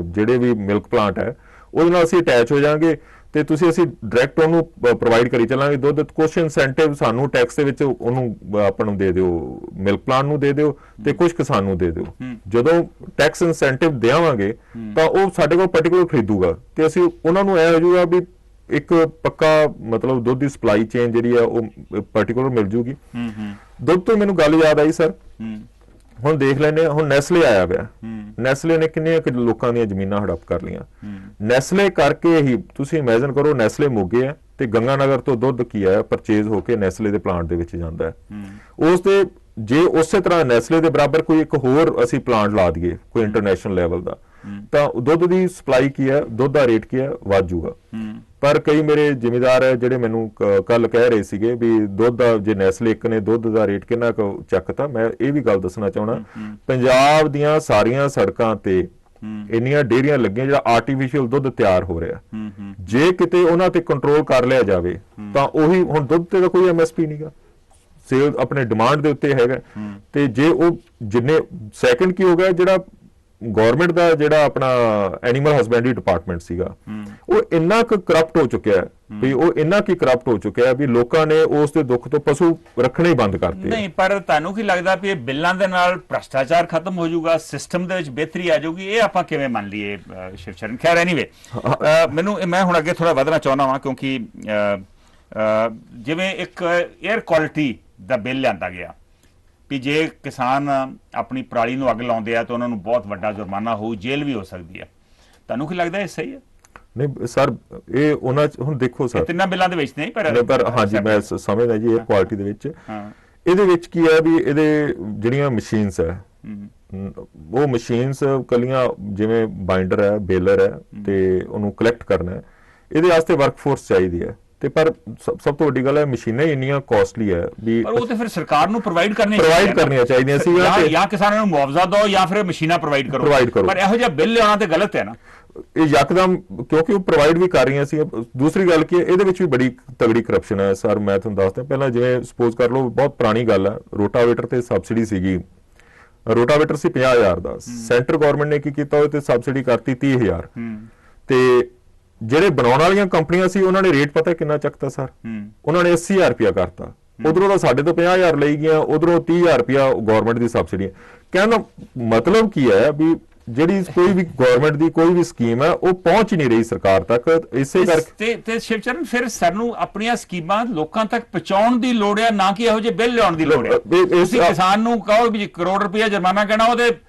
ਜਿਹੜੇ ਵੀ ਮਿਲਕ ਪਲਾਂਟ ਹੈ ਉਹਦੇ ਨਾਲ ਅਸੀਂ ਅਟੈਚ ਹੋ ਜਾਾਂਗੇ ਤੇ ਅਸੀਂ ਡਾਇਰੈਕਟ ਉਹਨੂੰ ਪ੍ਰੋਵਾਈਡ ਕਰੀ ਚੱਲਾਂਗੇ ਦੁੱਧ। ਕੁਝ ਇਨਸੈਂਟਿਵ ਸਾਨੂੰ ਟੈਕਸ ਦੇ ਵਿੱਚ ਉਹਨੂੰ ਆਪਾਂ ਨੂੰ ਦੇ ਦਿਓ, ਮਿਲਕ ਪਲਾਂਟ ਨੂੰ ਦੇ ਦਿਓ ਤੇ ਕੁਝ ਕਿਸਾਨ ਨੂੰ ਦੇ ਦਿਓ। ਜਦੋਂ ਟੈਕਸ ਇਨਸੈਂਟਿਵ ਦੇਵਾਂਗੇ ਤਾਂ ਉਹ ਸਾਡੇ ਕੋਲ ਪਾਰਟਿਕੂਲਰ ਖਰੀਦੂਗਾ ਤੇ ਅਸੀਂ ਉਹਨਾਂ ਨੂੰ ਐ ਹੋ ਜਾਊਗਾ ਵੀ ਇੱਕ ਪੱਕਾ ਮਤਲਬ ਦੁੱਧ ਦੀ ਸਪਲਾਈ ਚੇਨ ਜਿਹੜੀ ਆ ਉਹ ਪਾਰਟਿਕੂਲਰ ਮਿਲ ਜੂਗੀ। ਦੁੱਧ ਤੋਂ ਮੈਨੂੰ ਗੱਲ ਯਾਦ ਆਈ ਸਰ, ਹੁਣ ਦੇਖ ਲੈਂਦੇ ਹੁਣ ਨੈਸਲੇ ਆਇਆ ਪਿਆ, ਨੈਸਲੇ ਨੇ ਕਿੰਨੀਆਂ ਲੋਕਾਂ ਦੀਆਂ ਜ਼ਮੀਨਾਂ ਹੜਪ ਕਰ ਲਈਆਂ। ਨੈਸਲੇ ਕਰਕੇ ਹੀ ਤੁਸੀਂ ਇਮੇਜਿਨ ਕਰੋ ਨੈਸਲੇ ਮੋਗੇ ਆ ਤੇ ਗੰਗਾਨਗਰ ਤੋਂ ਦੁੱਧ ਕੀ ਹੈ ਪਰਚੇਜ਼ ਹੋ ਕੇ ਨੈਸਲੇ ਦੇ ਪਲਾਂਟ ਦੇ ਵਿੱਚ ਜਾਂਦਾ ਹੈ। ਉਸ ਦੇ ਜੇ ਉਸੇ ਤਰ੍ਹਾਂ ਨੈਸਲੇ ਦੇ ਬਰਾਬਰ ਕੋਈ ਇੱਕ ਹੋਰ ਅਸੀਂ ਪਲਾਂਟ ਲਾ ਦਈਏ ਕੋਈ ਇੰਟਰਨੈਸ਼ਨਲ ਲੈਵਲ ਦਾ ਤਾਂ ਦੁੱਧ ਦੀ ਸਪਲਾਈ ਕੀ ਹੈ, ਦੁੱਧ ਦਾ ਰੇਟ ਕੀ ਹੈ, ਵੱਧ ਜੂਗਾ। ਪਰ ਕਈ ਮੇਰੇ ਜ਼ਿਮੀਂਦਾਰ ਹੈ ਜਿਹੜੇ ਮੈਨੂੰ ਕੱਲ ਕਹਿ ਰਹੇ ਸੀਗੇ ਵੀ ਦੁੱਧ ਦਾ ਜੇ ਨੈਸਲੇ ਇੱਕ ਨੇ ਦੁੱਧ ਦਾ ਰੇਟ ਕਿੰਨਾ ਕੁ ਚੱਕਤਾ। ਮੈਂ ਇਹ ਵੀ ਗੱਲ ਦੱਸਣਾ ਚਾਹਣਾ ਪੰਜਾਬ ਦੀਆਂ ਸਾਰੀਆਂ ਸੜਕਾਂ ਤੇ ਇੰਨੀਆਂ ਡੇਅਰੀਆਂ ਲੱਗੀਆਂ ਜਿਹੜਾ ਆਰਟੀਫੀਸ਼ੀਅਲ ਦੁੱਧ ਤਿਆਰ ਹੋ ਰਿਹਾ। ਜੇ ਕਿਤੇ ਉਹਨਾਂ ਤੇ ਕੰਟਰੋਲ ਕਰ ਲਿਆ ਜਾਵੇ ਤਾਂ ਉਹੀ ਹੁਣ ਦੁੱਧ ਤੇ ਤਾਂ ਕੋਈ MSP ਨਹੀਂਗਾ, ਸੇਲ ਆਪਣੇ ਡਿਮਾਂਡ ਦੇ ਉੱਤੇ ਹੈਗਾ। ਤੇ ਜੇ ਉਹ ਜਿੰਨੇ ਸੈਕੰਡ ਕੀ ਹੋ ਗਿਆ ਜਿਹੜਾ ਗਵਰਨਮੈਂਟ ਦਾ ਜਿਹੜਾ ਆਪਣਾ ਐਨੀਮਲ ਹਸਬੈਂਡਰੀ ਡਿਪਾਰਟਮੈਂਟ ਸੀਗਾ ਉਹ ਇੰਨਾ ਕੁ ਕਰਪਟ ਹੋ ਚੁੱਕਿਆ ਵੀ ਉਹ ਇੰਨਾ ਕੀ ਕਰਪਟ ਹੋ ਚੁੱਕਿਆ ਵੀ ਲੋਕਾਂ ਨੇ ਉਸ ਦੇ ਦੁੱਖ ਤੋਂ ਪਸ਼ੂ ਰੱਖਣੇ ਹੀ ਬੰਦ ਕਰਤੇ। ਨਹੀਂ ਪਰ ਤੁਹਾਨੂੰ ਕੀ ਲੱਗਦਾ ਵੀ ਇਹ ਬਿੱਲਾਂ ਦੇ ਨਾਲ ਭ੍ਰਸ਼ਟਾਚਾਰ ਖਤਮ ਹੋ ਜਾਊਗਾ, ਸਿਸਟਮ ਦੇ ਵਿੱਚ ਬਿਹਤਰੀ ਆ ਜਾਊਗੀ? ਇਹ ਆਪਾਂ ਕਿਵੇਂ ਮੰਨ ਲਈਏ ਸ਼ਿਵਚਰਨ? ਖੈਰ ਐਨੀਵੇ ਮੈਂ ਹੁਣ ਅੱਗੇ ਥੋੜਾ ਵਧਣਾ ਚਾਹੁੰਦਾ ਵਾਂ ਕਿਉਂਕਿ ਜਿਵੇਂ ਇੱਕ 에ਅਰ ਕੁਆਲਿਟੀ ਦਾ ਬਿੱਲ ਲਿਆਂਦਾ ਗਿਆ ਵੀ ਜੇ ਕਿਸਾਨ ਆਪਣੀ ਪਰਾਲੀ ਨੂੰ ਅੱਗ ਲਾਉਂਦੇ ਆ ਤਾਂ ਉਹਨਾਂ ਨੂੰ ਬਹੁਤ ਵੱਡਾ ਜੁਰਮਾਨਾ ਹੋਊ, ਜੇਲ੍ਹ ਵੀ ਹੋ ਸਕਦੀ ਆ। ਤੁਹਾਨੂੰ ਕੀ ਲੱਗਦਾ ਇਹ ਸਹੀ ਹੈ? ਨਹੀਂ ਸਰ ਇਹ ਉਹਨਾਂ ਹੁਣ ਦੇਖੋ ਸਰ ਤਿੰਨਾਂ ਬਿੱਲਾਂ ਦੇ ਵਿੱਚ ਨਹੀਂ ਪਰ ਹਾਂਜੀ ਮੈਂ ਸਮਝਦਾ ਜੀ 에ਅਰ ਕੁਆਲਿਟੀ ਦੇ ਵਿੱਚ ਇਹਦੇ ਵਿੱਚ ਕੀ ਹੈ ਵੀ ਇਹਦੇ ਜਿਹੜੀਆਂ ਮਸ਼ੀਨਸ ਹੈ ਉਹ ਮਸ਼ੀਨਸ ਕੱਲੀਆਂ ਜਿਵੇਂ ਬਾਈਂਡਰ ਹੈ, ਬੇਲਰ ਹੈ ਤੇ ਉਹਨੂੰ ਕਲੈਕਟ ਕਰਨਾ ਹੈ, ਇਹਦੇ ਵਾਸਤੇ ਵਰਕਫੋਰਸ ਚਾਹੀਦੀ ਹੈ। ਤੇ ਪਰ ਸਭ ਤੋਂ ਵੱਡੀ ਗੱਲ ਹੈ ਮਸ਼ੀਨਾਂ ਹੀ ਇੰਨੀਆਂ ਕਾਸਟਲੀ ਹੈ ਵੀ ਉਹ ਤੇ ਫਿਰ ਸਰਕਾਰ ਨੂੰ ਪ੍ਰੋਵਾਈਡ ਕਰਨੀਆਂ ਚਾਹੀਦੀਆਂ ਸੀ ਜਾਂ ਕਿਸਾਨਾਂ ਨੂੰ ਮੁਆਵਜ਼ਾ ਦਿਓ ਜਾਂ ਫਿਰ ਮਸ਼ੀਨਾਂ ਪ੍ਰੋਵਾਈਡ ਕਰੋ। ਪਰ ਇਹੋ ਜਿਹਾ ਬਿੱਲ ਲਿਆਉਣਾ ਤੇ ਗਲਤ ਹੈ ਨਾ ਇਹ ਯਕਦਮ, ਕਿਉਂਕਿ ਉਹ ਪ੍ਰੋਵਾਈਡ ਵੀ ਕਰ ਰਹੀਆਂ ਸੀ। ਦੂਸਰੀ ਗੱਲ ਕੀ ਹੈ ਇਹਦੇ ਵਿੱਚ ਵੀ ਬੜੀ ਤਗੜੀ ਕਰਪਸ਼ਨ ਹੈ ਸਰ। ਮੈਂ ਤੁਹਾਨੂੰ ਦੱਸਦਾ ਪਹਿਲਾਂ ਜਿਵੇਂ ਸਪੋਜ਼ ਕਰ ਲਓ ਬਹੁਤ ਪੁਰਾਣੀ ਗੱਲ ਹੈ, ਰੋਟਾਵੇਟਰ ਤੇ ਸਬਸਿਡੀ ਸੀਗੀ, ਰੋਟਾਵੇਟਰ ਸੀ 50,000 ਦਾ, ਸੈਂਟਰ ਗਵਰਨਮੈਂਟ ਨੇ ਕੀ ਕੀਤਾ ਉਹ ਤੇ ਸਬਸਿਡੀ ਕਰਤੀ 30,000 ਤੇ ਜਿਹੜੇ ਬਣਾਉਣ ਵਾਲੀਆਂ ਕੰਪਨੀਆਂ ਸੀ ਉਹਨਾਂ ਨੇ ਰੇਟ ਪਤਾ ਕਿੰਨਾ ਚੱਕਤਾ ਸਰ, ਉਹਨਾਂ ਨੇ 80,000 ਰੁਪਇਆ ਕਰਤਾ। ਉਧਰੋਂ ਤਾਂ ਸਾਡੇ ਤੋਂ 50,000 ਲਈ ਗਿਆ, ਉਧਰੋਂ 30,000 ਰੁਪਇਆ ਗਵਰਨਮੈਂਟ ਦੀ ਸਬਸਿਡੀ। ਕਹਿਣ ਦਾ ਮਤਲਬ ਕੀ ਹੈ ਵੀ ਜਿਹੜੀ ਕੋਈ ਵੀ ਗਵਰਨਮੈਂਟ ਦੀ ਕੋਈ ਵੀ ਸਕੀਮ ਹੈ ਉਹ ਪਹੁੰਚ ਨਹੀਂ ਰਹੀ ਸਰਕਾਰ ਤੱਕ। ਇਸੇ ਕਰਕੇ ਤੇ ਸ਼ਿਵਚਰਨ ਫਿਰ ਸਾਨੂੰ ਆਪਣੀਆਂ ਸਕੀਮਾਂ ਲੋਕਾਂ ਤੱਕ ਪਹੁੰਚਾਉਣ ਦੀ ਲੋੜ ਹੈ, ਨਾ ਕਿ ਇਹੋ ਜਿਹੇ ਬਿੱਲ ਲਿਆਉਣ ਦੀ ਲੋੜ ਹੈ। ਤੁਸੀਂ ਕਿਸਾਨ ਨੂੰ ਕਹੋ ਵੀ ਕਰੋੜ ਰੁਪਇਆ ਜੁਰਮਾਨਾ ਕਹਿਣਾ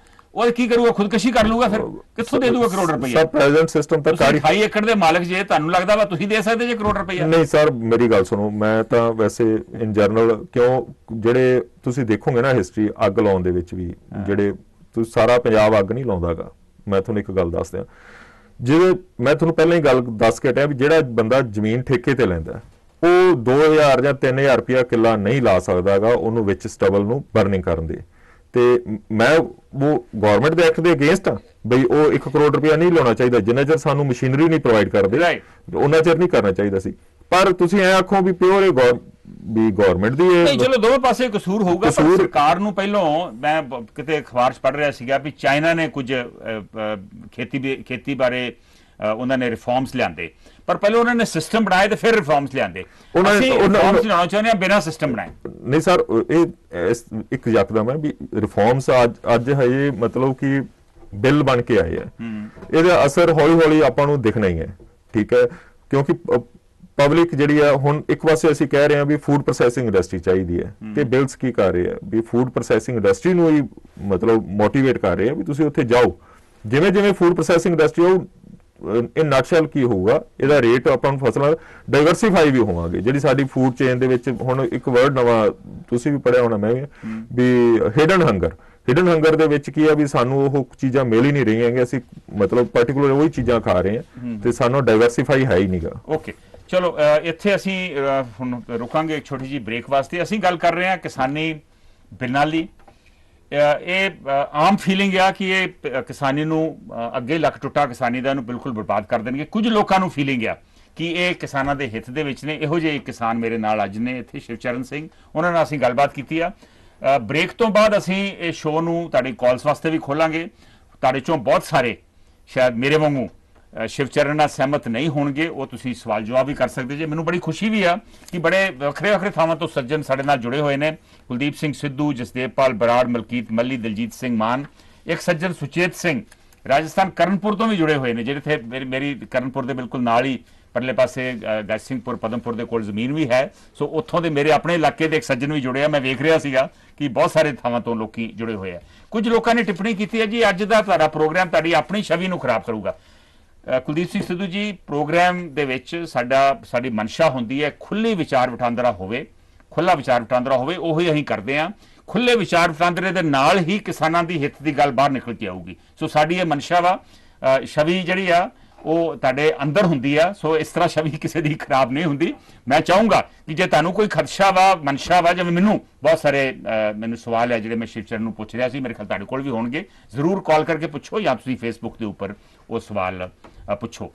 ਉਹ ਕੀ ਕਰੂਗਾ? ਖੁਦਕਸ਼ੀ ਕਰ ਲੂਗਾ? ਫਿਰ ਕਿੱਥੋਂ ਦੇ ਦੂਗਾ ਕਰੋੜ ਰੁਪਇਆ? ਸਰ ਪ੍ਰੈਜ਼ੈਂਟ ਸਿਸਟਮ ਤਾਂ 28 ਏਕੜ ਦੇ ਮਾਲਕ ਜੇ ਤੁਹਾਨੂੰ ਲੱਗਦਾ ਵਾ ਤੁਸੀਂ ਦੇ ਸਕਦੇ ਜੇ ਕਰੋੜ ਰੁਪਇਆ? ਨਹੀਂ ਸਰ ਮੇਰੀ ਗੱਲ ਸੁਣੋ, ਮੈਂ ਤਾਂ ਵੈਸੇ ਇਨ ਜਨਰਲ ਕਿਉਂ ਜਿਹੜੇ ਤੁਸੀਂ ਦੇਖੋਗੇ ਨਾ ਹਿਸਟਰੀ ਅੱਗ ਲਾਉਣ ਦੇ ਵਿੱਚ ਵੀ ਜਿਹੜੇ ਤੁਸੀਂ ਸਾਰਾ ਪੰਜਾਬ ਅੱਗ ਨਹੀਂ ਲਾਉਂਦਾਗਾ। ਮੈਂ ਤੁਹਾਨੂੰ ਇੱਕ ਗੱਲ ਦੱਸ ਦਿਆਂ, ਜਿਹਦੇ ਮੈਂ ਤੁਹਾਨੂੰ ਪਹਿਲਾਂ ਹੀ ਗੱਲ ਦੱਸ ਕੇ ਹਟਿਆ ਵੀ ਜਿਹੜਾ ਬੰਦਾ ਜ਼ਮੀਨ ਠੇਕੇ ਤੇ ਲੈਂਦਾ ਉਹ 2000 ਜਾਂ 3000 ਰੁਪਇਆ ਕਿੱਲਾ ਨਹੀਂ ਲਾ ਸਕਦਾਗਾ ਉਹਨੂੰ ਵਿੱਚ ਸਟਬਲ ਨੂੰ ਬਰਨਿੰਗ ਕਰਨ ਦੇ। ਤੇ ਮੈਂ ਉਹ ਗਵਰਨਮੈਂਟ ਦੇ ਐਕਟ ਦੇ ਅਗੇਂਸਟ ਆ ਬਈ ਉਹ 1 ਕਰੋੜ ਰੁਪਇਆ ਨਹੀਂ ਲਾਉਣਾ ਚਾਹੀਦਾ, ਜਿੰਨਾ ਚਿਰ ਸਾਨੂੰ ਮਸ਼ੀਨਰੀ ਨਹੀਂ ਪ੍ਰੋਵਾਈਡ ਕਰਦੇ ਉਹਨਾਂ ਚਿਰ ਨਹੀਂ ਕਰਨਾ ਚਾਹੀਦਾ ਸੀ। ਪਰ ਤੁਸੀਂ ਐ ਆਖੋ ਵੀ ਪਿਓਰ ਵੀ ਗਵਰਨਮੈਂਟ ਦੀ ਨਹੀਂ, ਚਲੋ ਦੋਵੇਂ ਪਾਸੇ ਕਸੂਰ ਹੋਊਗਾ, ਪਰ ਸਰਕਾਰ ਨੂੰ ਪਹਿਲੋਂ ਮੈਂ ਕਿਤੇ ਅਖਬਾਰ 'ਚ ਪੜ੍ਹ ਰਿਹਾ ਸੀਗਾ ਵੀ ਚਾਈਨਾ ਨੇ ਕੁਝ ਖੇਤੀ ਬਾਰੇ ਉਹਨਾਂ ਨੇ ਰਿਫਾਰਮਸ ਲਿਆਂਦੇ, ਪਰ ਪਹਿਲਾਂ ਉਹਨਾਂ ਨੇ ਸਿਸਟਮ ਬਣਾਏ ਤੇ ਫਿਰ ਰਿਫਾਰਮਸ ਲਿਆਂਦੇ। ਅਸੀਂ ਰਿਫਾਰਮਸ ਲਿਆਉਣਾ ਚਾਹੁੰਦੇ ਹਾਂ ਬਿਨਾਂ ਸਿਸਟਮ ਬਣਾਏ। ਨਹੀਂ ਸਰ, ਇਹ ਇੱਕ ਯਕਦਮ ਹੈ ਵੀ ਰਿਫਾਰਮਸ ਅੱਜ ਹਜੇ ਮਤਲਬ ਕਿ ਬਿੱਲ ਬਣ ਕੇ ਆਏ ਆ, ਇਹਦਾ ਅਸਰ ਹੌਲੀ ਹੌਲੀ ਆਪਾਂ ਨੂੰ ਦਿਖਣਾ ਹੀ ਹੈ, ਠੀਕ ਹੈ, ਕਿਉਂਕਿ ਪਬਲਿਕ ਜਿਹੜੀ ਆ ਹੁਣ ਇੱਕ ਪਾਸੇ ਅਸੀਂ ਕਹਿ ਰਹੇ ਹਾਂ ਵੀ ਫੂਡ ਪ੍ਰੋਸੈਸਿੰਗ ਇੰਡਸਟਰੀ ਚਾਹੀਦੀ ਹੈ ਤੇ ਬਿਲਸ ਕੀ ਕਰ ਰਹੇ ਆ ਵੀ ਫੂਡ ਪ੍ਰੋਸੈਸਿੰਗ ਇੰਡਸਟਰੀ ਨੂੰ ਹੀ ਮਤਲਬ ਮੋਟੀਵੇਟ ਕਰ ਰਹੇ ਆ ਵੀ ਤੁਸੀਂ ਉੱਥੇ ਜਾਓ। ਜਿਵੇਂ ਜਿਵੇਂ ਫੂਡ ਪ੍ਰੋਸੈਸਿੰਗ ਇੰਡਸਟਰੀ ਉਹ ਇਨ ਨਟਸ਼ੈਲ ਕੀ ਹੋਊਗਾ, ਇਹਦਾ ਰੇਟ ਆਪਾਂ ਨੂੰ ਫਸਲਾਂ ਡਾਈਵਰਸਿਫਾਈ ਵੀ ਹੋਵਾਂਗੇ। ਜਿਹੜੀ ਸਾਡੀ ਫੂਡ ਚੇਨ ਦੇ ਵਿੱਚ ਹੁਣ ਇੱਕ ਵਰਡ ਨਵਾਂ ਤੁਸੀਂ ਵੀ ਪੜਿਆ ਹੋਣਾ, ਮੈਂ ਵੀ ਹਿਡਨ ਹੰਗਰ ਦੇ ਵਿੱਚ ਕੀ ਆ ਵੀ ਸਾਨੂੰ ਉਹ ਚੀਜ਼ਾਂ ਮਿਲ ਹੀ ਨਹੀਂ ਰਹੀਆਂ ਕਿ ਅਸੀਂ ਮਤਲਬ ਪਾਰਟਿਕੂਲਰ ਉਹੀ ਚੀਜ਼ਾਂ ਖਾ ਰਹੇ ਹਾਂ ਤੇ ਸਾਨੂੰ ਡਾਈਵਰਸਿਫਾਈ ਹੈ ਹੀ ਨਹੀਂਗਾ। ਓਕੇ, ਚਲੋ ਇੱਥੇ ਅਸੀਂ ਹੁਣ ਰੁਕਾਂਗੇ ਇੱਕ ਛੋਟੀ ਜਿਹੀ ਬ੍ਰੇਕ ਵਾਸਤੇ। ਅਸੀਂ ਗੱਲ ਕਰ ਰਹੇ ਹਾਂ ਕਿਸਾਨੀ ਬਿੱਲਾਂ ਦੀ। ਇਹ ਆਮ ਫੀਲਿੰਗ ਆ ਕਿ ਇਹ ਕਿਸਾਨੀ ਨੂੰ ਅੱਗੇ ਲੱਕ ਟੁੱਟਾ ਕਿਸਾਨੀ ਦਾ ਇਹਨੂੰ ਬਿਲਕੁਲ ਬਰਬਾਦ ਕਰ ਦੇਣਗੇ। ਕੁਝ ਲੋਕਾਂ ਨੂੰ ਫੀਲਿੰਗ ਆ ਕਿ ਇਹ ਕਿਸਾਨਾਂ ਦੇ ਹਿੱਤ ਦੇ ਵਿੱਚ ਨੇ। ਇਹੋ ਜਿਹੇ ਕਿਸਾਨ ਮੇਰੇ ਨਾਲ ਅੱਜ ਨੇ ਇੱਥੇ, ਸ਼ਿਵਚਰਨ ਸਿੰਘ, ਉਹਨਾਂ ਨਾਲ ਅਸੀਂ ਗੱਲਬਾਤ ਕੀਤੀ ਆ। ਬ੍ਰੇਕ ਤੋਂ ਬਾਅਦ ਅਸੀਂ ਇਹ ਸ਼ੋਅ ਨੂੰ ਤੁਹਾਡੀ ਕਾਲਸ ਵਾਸਤੇ ਵੀ ਖੋਲਾਂਗੇ। ਤੁਹਾਡੇ ਚੋਂ ਬਹੁਤ ਸਾਰੇ ਸ਼ਾਇਦ ਮੇਰੇ ਵਾਂਗੂ ਸ਼ਿਵਚਰਨ ਨਾਲ ਸਹਿਮਤ ਨਹੀਂ ਹੋਣਗੇ, ਉਹ ਤੁਸੀਂ ਸਵਾਲ ਜਵਾਬ ਵੀ ਕਰ ਸਕਦੇ ਜੇ। ਮੈਨੂੰ ਬੜੀ ਖੁਸ਼ੀ ਵੀ ਆ ਕਿ ਬੜੇ ਵੱਖਰੇ ਵੱਖਰੇ ਥਾਵਾਂ ਤੋਂ ਸੱਜਣ ਸਾਡੇ ਨਾਲ ਜੁੜੇ ਹੋਏ ਨੇ। ਕੁਲਦੀਪ ਸਿੰਘ ਸਿੱਧੂ, ਜਸਦੇਵਪਾਲ ਬਰਾੜ, ਮਲਕੀਤ ਮੱਲੀ, ਦਲਜੀਤ ਸਿੰਘ ਮਾਨ, ਇੱਕ ਸੱਜਣ ਸੁਚੇਤ ਸਿੰਘ ਰਾਜਸਥਾਨ ਕਰਨਪੁਰ ਤੋਂ ਵੀ ਜੁੜੇ ਹੋਏ ਨੇ, ਜਿਹੜੇ ਇੱਥੇ ਮੇਰੀ ਕਰਨਪੁਰ ਦੇ ਬਿਲਕੁਲ ਨਾਲ ਹੀ ਪਰਲੇ ਪਾਸੇ ਗੱਜ ਸਿੰਘਪੁਰ ਪਦਮਪੁਰ ਦੇ ਕੋਲ ਜ਼ਮੀਨ ਵੀ ਹੈ। ਸੋ ਉੱਥੋਂ ਦੇ ਮੇਰੇ ਆਪਣੇ ਇਲਾਕੇ ਦੇ ਇੱਕ ਸੱਜਣ ਵੀ ਜੁੜੇ ਆ। ਮੈਂ ਵੇਖ ਰਿਹਾ ਸੀਗਾ ਕਿ ਬਹੁਤ ਸਾਰੇ ਥਾਵਾਂ ਤੋਂ ਲੋਕੀ ਜੁੜੇ ਹੋਏ ਆ। ਕੁਝ ਲੋਕਾਂ ਨੇ ਟਿੱਪਣੀ ਕੀਤੀ ਹੈ ਜੀ ਅੱਜ ਦਾ ਤੁਹਾਡਾ ਪ੍ਰੋਗਰਾਮ ਤੁਹਾਡੀ ਆਪਣੀ ਛਵੀ ਨੂੰ ਖਰਾਬ ਕਰੂਗਾ। ਕੁਲਦੀਪ ਸਿੰਘ ਸਿੱਧੂ ਜੀ, ਪ੍ਰੋਗਰਾਮ ਦੇ ਵਿੱਚ ਸਾਡੀ ਮਨਸ਼ਾ ਹੁੰਦੀ ਹੈ ਖੁੱਲ੍ਹੀ ਵਿਚਾਰ ਵਟਾਂਦਰਾ ਹੋਵੇ, ਖੁੱਲ੍ਹਾ ਵਿਚਾਰ ਵਟਾਂਦਰਾ ਹੋਵੇ, ਉਹੀ ਅਸੀਂ ਕਰਦੇ ਹਾਂ। ਖੁੱਲ੍ਹੇ ਵਿਚਾਰ ਵਟਾਂਦਰੇ ਦੇ ਨਾਲ ਹੀ ਕਿਸਾਨਾਂ ਦੀ ਹਿੱਤ ਦੀ ਗੱਲ ਬਾਹਰ ਨਿਕਲ ਕੇ ਆਊਗੀ। ਸੋ ਸਾਡੀ ਇਹ ਮਨਸ਼ਾ ਵਾ, ਛਵੀ ਜਿਹੜੀ ਆ ਉਹ ਤੁਹਾਡੇ ਅੰਦਰ ਹੁੰਦੀ ਆ। ਸੋ ਇਸ ਤਰ੍ਹਾਂ ਛਵੀ ਕਿਸੇ ਦੀ ਖਰਾਬ ਨਹੀਂ ਹੁੰਦੀ। ਮੈਂ ਚਾਹੂੰਗਾ ਕਿ ਜੇ ਤੁਹਾਨੂੰ ਕੋਈ ਖਦਸ਼ਾ ਵਾ, ਮਨਸ਼ਾ ਵਾ, ਜਿਵੇਂ ਮੈਨੂੰ ਬਹੁਤ ਸਾਰੇ ਮੈਨੂੰ ਸਵਾਲ ਹੈ ਜਿਹੜੇ ਮੈਂ ਸ਼ਿਵਚਰਨ ਨੂੰ ਪੁੱਛ ਰਿਹਾ ਸੀ, ਮੇਰੇ ਖਿਆਲ ਤੁਹਾਡੇ ਕੋਲ ਵੀ ਹੋਣਗੇ, ਜ਼ਰੂਰ ਕਾਲ ਕਰਕੇ ਪੁੱਛੋ ਜਾਂ ਤੁਸੀਂ ਫੇਸਬੁੱਕ ਦੇ ਉੱਪਰ ਉਹ ਸਵਾਲ ਪੁੱਛੋ।